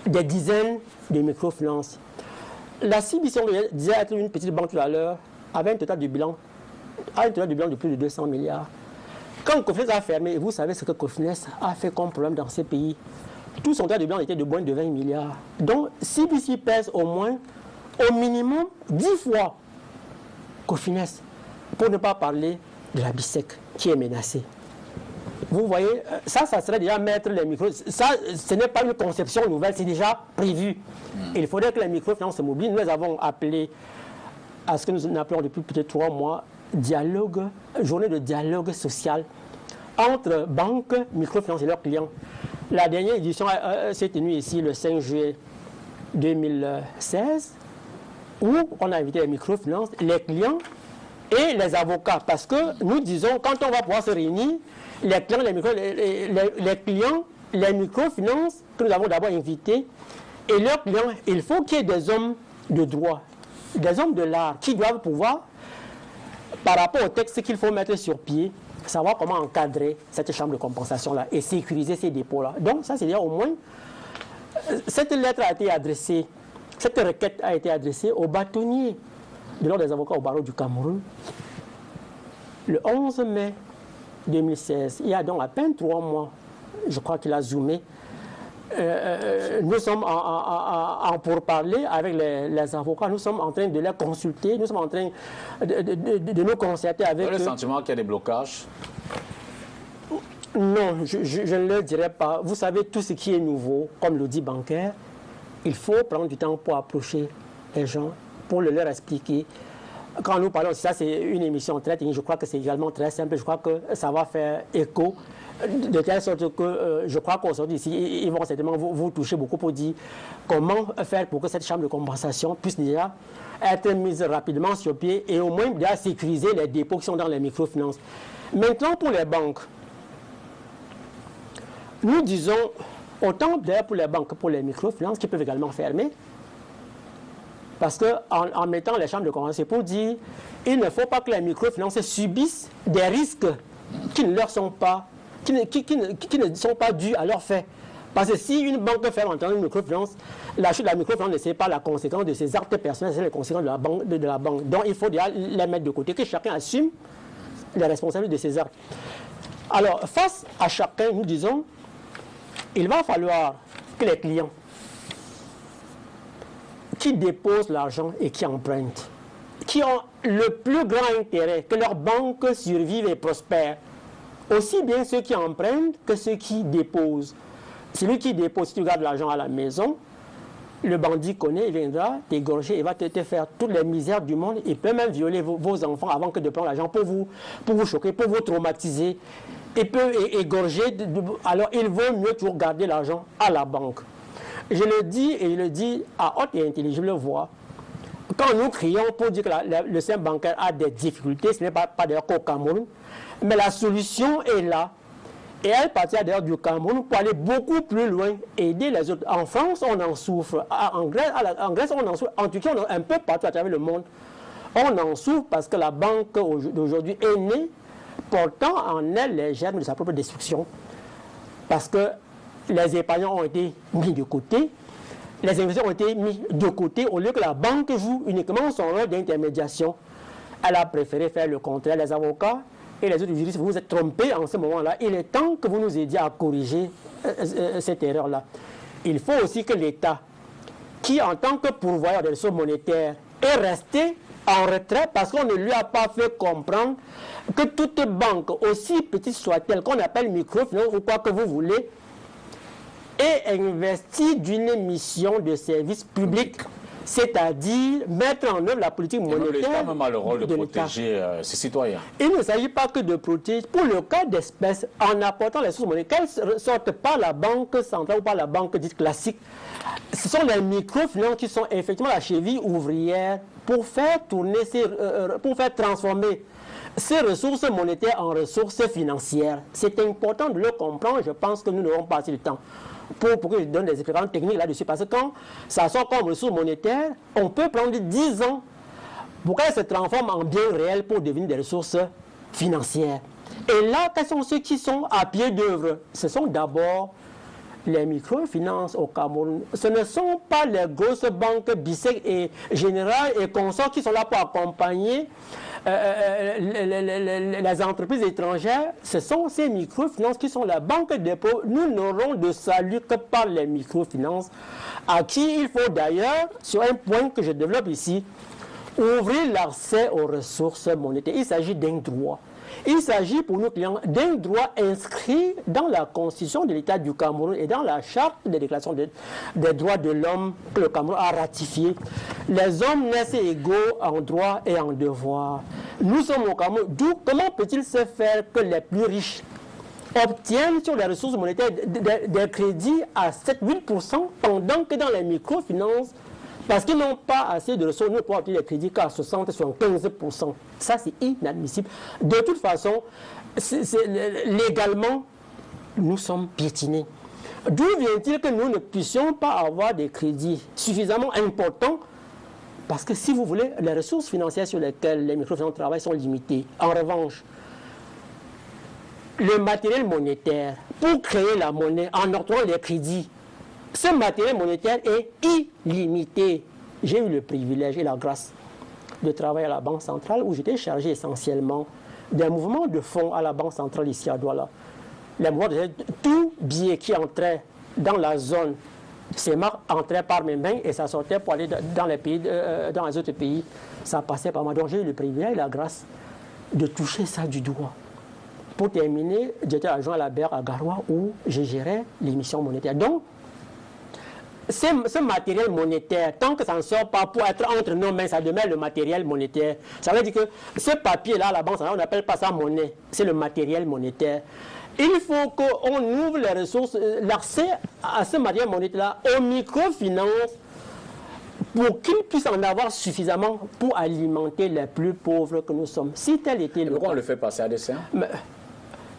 des dizaines de microfinances. La CIBC, on disait être une petite banque tout à l'heure, avait un total de bilan de plus de 200 milliards. Quand Cofines a fermé, et vous savez ce que Cofines a fait comme problème dans ces pays, tout son total de bilan était de moins de 20 milliards. Donc, CIBC pèse au moins, au minimum, 10 fois Cofines, pour ne pas parler de la BICEC qui est menacée. Vous voyez, ça serait déjà mettre les micros. Ça, ce n'est pas une conception nouvelle, c'est déjà prévu. Il faudrait que les microfinances se mobilisent. Nous avons appelé à ce que nous appelons depuis peut-être 3 mois, journée de dialogue social entre banques, microfinances et leurs clients. La dernière édition s'est tenue ici le 5 juillet 2016, où on a invité les microfinances, les clients et les avocats. Parce que nous disons, quand on va pouvoir se réunir, les clients, les microfinances que nous avons d'abord invités, et leurs clients, il faut qu'il y ait des hommes de droit, des hommes de l'art, qui doivent pouvoir, par rapport au texte qu'il faut mettre sur pied, savoir comment encadrer cette chambre de compensation-là et sécuriser ces dépôts-là. Donc, ça, c'est-à-dire au moins, cette lettre a été adressée, cette requête a été adressée au bâtonnier de l'ordre des avocats au barreau du Cameroun le 11 mai 2016. Il y a donc à peine 3 mois, je crois qu'il a zoomé. Nous sommes en pourparlers avec les avocats, nous sommes en train de les consulter, nous sommes en train de nous concerter avec eux. Vous avez le sentiment qu'il y a des blocages? Non, je ne le dirais pas. Vous savez, tout ce qui est nouveau, comme l'audit bancaire, il faut prendre du temps pour approcher les gens, pour leur expliquer. Quand nous parlons, ça c'est une émission très technique, je crois que c'est également très simple, je crois que ça va faire écho, de telle sorte que je crois qu'aujourd'hui ici, ils vont certainement vous toucher beaucoup pour dire comment faire pour que cette chambre de compensation puisse déjà être mise rapidement sur pied et au moins déjà sécuriser les dépôts qui sont dans les microfinances. Maintenant, pour les banques, nous disons, autant d'ailleurs pour les banques, pour les microfinances qui peuvent également fermer, parce qu'en mettant les chambres de compensation, c'est pour dire qu'il ne faut pas que les microfinances subissent des risques qui ne leur sont pas, qui ne sont pas dus à leurs faits. Parce que si une banque ferme en tant que microfinance, la chute de la microfinance ne sait pas la conséquence de ses actes personnels, c'est les conséquences de la banque. Donc il faut déjà les mettre de côté, que chacun assume les responsabilités de ses actes. Alors, face à chacun, nous disons, il va falloir que les clients qui déposent l'argent et qui empruntent, qui ont le plus grand intérêt que leur banque survive et prospère, aussi bien ceux qui empruntent que ceux qui déposent. Celui qui dépose, si tu gardes l'argent à la maison, le bandit connaît, il viendra t'égorger, il va te faire toutes les misères du monde, il peut même violer vos enfants avant que de prendre l'argent pour vous choquer, pour vous traumatiser. Il peut égorger, alors il vaut mieux toujours garder l'argent à la banque. Je le dis et je le dis à haute et intelligible voix. quand nous crions pour dire que le système bancaire a des difficultés, ce n'est pas d'ailleurs qu'au Cameroun, mais la solution est là. Et elle partira d'ailleurs du Cameroun pour aller beaucoup plus loin, aider les autres. En France, on en souffre. En Grèce, on en souffre. En Turquie, un peu partout à travers le monde. On en souffre parce que la banque d'aujourd'hui est née portant en elle les germes de sa propre destruction. Parce que les épargnants ont été mis de côté, les investisseurs ont été mis de côté au lieu que la banque joue uniquement son rôle d'intermédiation. Elle a préféré faire le contraire. Les avocats et les autres juristes, vous vous êtes trompés en ce moment-là. Il est temps que vous nous aidiez à corriger cette erreur-là. Il faut aussi que l'État, qui en tant que pourvoyeur des ressources monétaires, est resté en retrait parce qu'on ne lui a pas fait comprendre que toute banque, aussi petite soit-elle, qu'on appelle microfinance ou quoi que vous voulez, est investie d'une mission de service public, c'est-à-dire mettre en œuvre la politique monétaire. L'État même a le rôle de protéger ses citoyens. Il ne s'agit pas que de protéger. Pour le cas d'espèces, en apportant les ressources monétaires, qu'elles sortent par la banque centrale ou par la banque dite classique, ce sont les microfinances qui sont effectivement la cheville ouvrière pour faire tourner, pour faire transformer ces ressources monétaires en ressources financières. C'est important de le comprendre. Je pense que nous n'aurons pas assez de temps pour que je donne des explications techniques là-dessus. Parce que quand ça sort comme ressources monétaires, on peut prendre 10 ans pour qu'elles se transforment en biens réels pour devenir des ressources financières. Et là, quels sont ceux qui sont à pied d'œuvre? Ce sont d'abord les microfinances au Cameroun. Ce ne sont pas les grosses banques BICEC et Générales et consorts qui sont là pour accompagner les entreprises étrangères. Ce sont ces microfinances qui sont la banque de dépôt. Nous n'aurons de salut que par les microfinances, à qui il faut d'ailleurs, sur un point que je développe ici, ouvrir l'accès aux ressources monétaires. Il s'agit d'un droit. Il s'agit pour nos clients d'un droit inscrit dans la Constitution de l'État du Cameroun et dans la Charte des déclarations des droits de l'homme que le Cameroun a ratifié. Les hommes naissent égaux en droit et en devoir. Nous sommes au Cameroun. D'où, comment peut-il se faire que les plus riches obtiennent sur les ressources monétaires des crédits à 7-8% pendant que dans les microfinances, parce qu'ils n'ont pas assez de ressources, nous pouvons obtenir des crédits qu'à 60-75%. Ça, c'est inadmissible. De toute façon, légalement, nous sommes piétinés. D'où vient-il que nous ne puissions pas avoir des crédits suffisamment importants? Parce que si vous voulez, les ressources financières sur lesquelles les microfinances travaillent sont limitées. En revanche, le matériel monétaire, pour créer la monnaie en octroyant les crédits, ce matériel monétaire est illimité. J'ai eu le privilège et la grâce de travailler à la Banque centrale où j'étais chargé essentiellement d'un mouvement de fonds à la Banque centrale ici à Douala. Tout billet qui entrait dans la zone CEMAC entrait par mes mains et ça sortait pour aller dans les pays, dans les autres pays. Ça passait par moi. Donc j'ai eu le privilège et la grâce de toucher ça du doigt. Pour terminer, j'étais adjoint à la BER à Garoua où je gérais l'émission monétaire. Donc, ce matériel monétaire, tant que ça ne sort pas pour être entre nos mains, ça demeure le matériel monétaire. Ça veut dire que ce papier-là, à la banque, on n'appelle pas ça monnaie, c'est le matériel monétaire. Il faut qu'on ouvre les ressources, l'accès à ce matériel monétaire-là aux microfinances pour qu'ils puissent en avoir suffisamment pour alimenter les plus pauvres que nous sommes. Si tel était le cas. Pourquoi on le fait passer à dessein?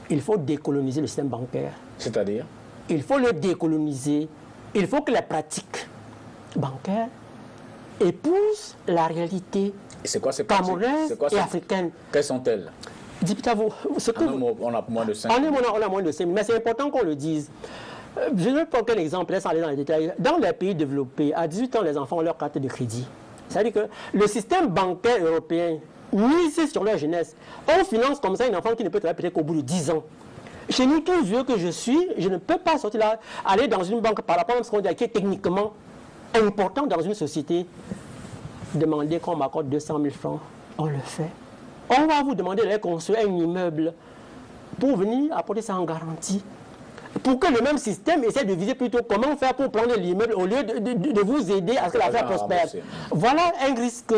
Il faut décoloniser le système bancaire. C'est-à-dire? Il faut le décoloniser. Il faut que les pratiques bancaires épousent la réalité camerounaise et africaine. Quelles sont-elles? On a moins de 5 minutes. On a moins de 5 minutes, mais c'est important qu'on le dise. Je ne vais pas prendre un exemple, sans aller dans les détails. Dans les pays développés, à 18 ans, les enfants ont leur carte de crédit. C'est-à-dire que le système bancaire européen mise sur leur jeunesse. On finance comme ça un enfant qui ne peut travailler peut-être qu'au bout de 10 ans. Chez nous, tout vieux que je suis, je ne peux pas sortir là, aller dans une banque par rapport à ce qu'on dit qui est techniquement important dans une société. Demander qu'on m'accorde 200 000 francs, on le fait. On va vous demander de construire un immeuble pour venir apporter ça en garantie. Pour que le même système essaie de viser plutôt comment faire pour prendre l'immeuble au lieu de vous aider à ce que l'affaire prospère. Voilà un risque.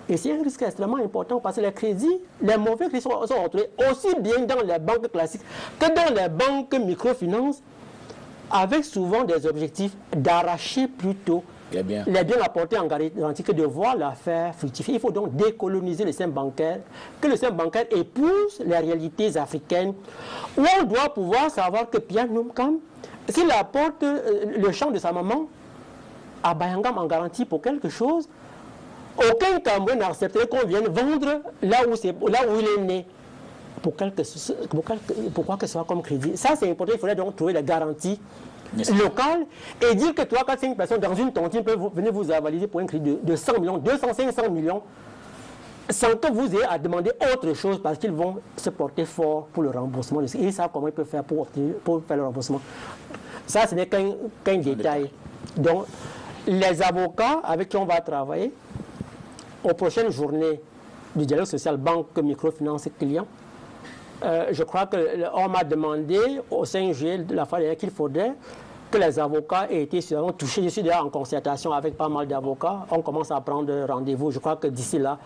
Et c'est un risque extrêmement important parce que les crédits, les mauvais crédits sont retrouvés aussi bien dans les banques classiques que dans les banques microfinances, avec souvent des objectifs d'arracher plutôt Il est bien apporté en garantie que de voir l'affaire fructifier. Il faut donc décoloniser le système bancaire, que le système bancaire épouse les réalités africaines, où on doit pouvoir savoir que Pierre Nkoum, s'il apporte le champ de sa maman à Bayangam en garantie pour quelque chose, aucun Cameroun n'accepterait qu'on vienne vendre là où il est né, pour quoi que ce soit comme crédit. Ça, c'est important. Il faudrait donc trouver la garantie locale et dire que 3, 4, 5 personnes dans une tontine peuvent venir vous avaliser pour un crédit de 100 millions, 200, 500 millions, sans que vous ayez à demander autre chose parce qu'ils vont se porter fort pour le remboursement. Ils savent comment ils peuvent faire pour faire le remboursement. Ça, ce n'est qu'un détail. Donc, les avocats avec qui on va travailler aux prochaines journées du dialogue social banque, microfinance et clients, je crois qu'on m'a demandé au 5 juillet de la fois dernière qu'il faudrait que les avocats aient été suffisamment touchés. Je suis déjà en concertation avec pas mal d'avocats. On commence à prendre rendez-vous. Je crois que d'ici là,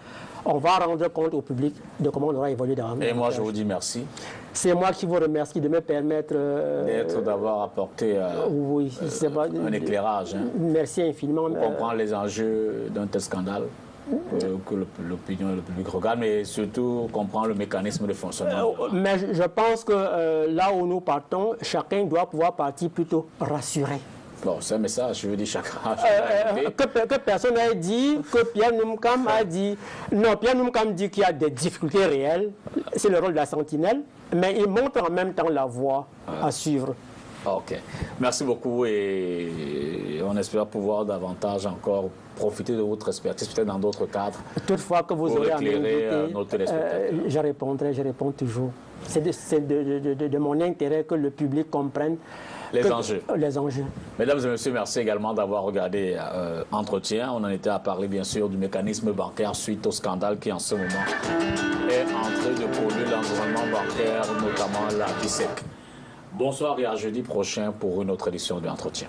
on va rendre compte au public de comment on aura évolué dans Et moi, je vous dis merci. C'est moi qui vous remercie de me permettre d'avoir apporté un éclairage. Hein. Merci infiniment. Pour comprendre les enjeux d'un tel scandale. Que l'opinion et le public regardent, mais surtout comprendre le mécanisme de fonctionnement. Mais je pense que là où nous partons, chacun doit pouvoir partir plutôt rassuré. Bon, c'est un message, je veux dire chacun. Que personne n'ait dit, que Pierre Nkoum a dit. Non, Pierre Nkoum dit qu'il y a des difficultés réelles. C'est le rôle de la sentinelle, mais il montre en même temps la voie à suivre. Ok. Merci beaucoup et on espère pouvoir davantage encore profiter de votre expertise, peut-être dans d'autres cadres. Toutefois que vous aurez à m'inviter, nos téléspectateurs. Je réponds toujours. C'est de mon intérêt que le public comprenne les enjeux. Mesdames et messieurs, merci également d'avoir regardé Entretien. On en était à parler bien sûr du mécanisme bancaire suite au scandale qui en ce moment est en train de polluer l'environnement bancaire, notamment la BICEC. Bonsoir et à jeudi prochain pour une autre édition de l'Entretien.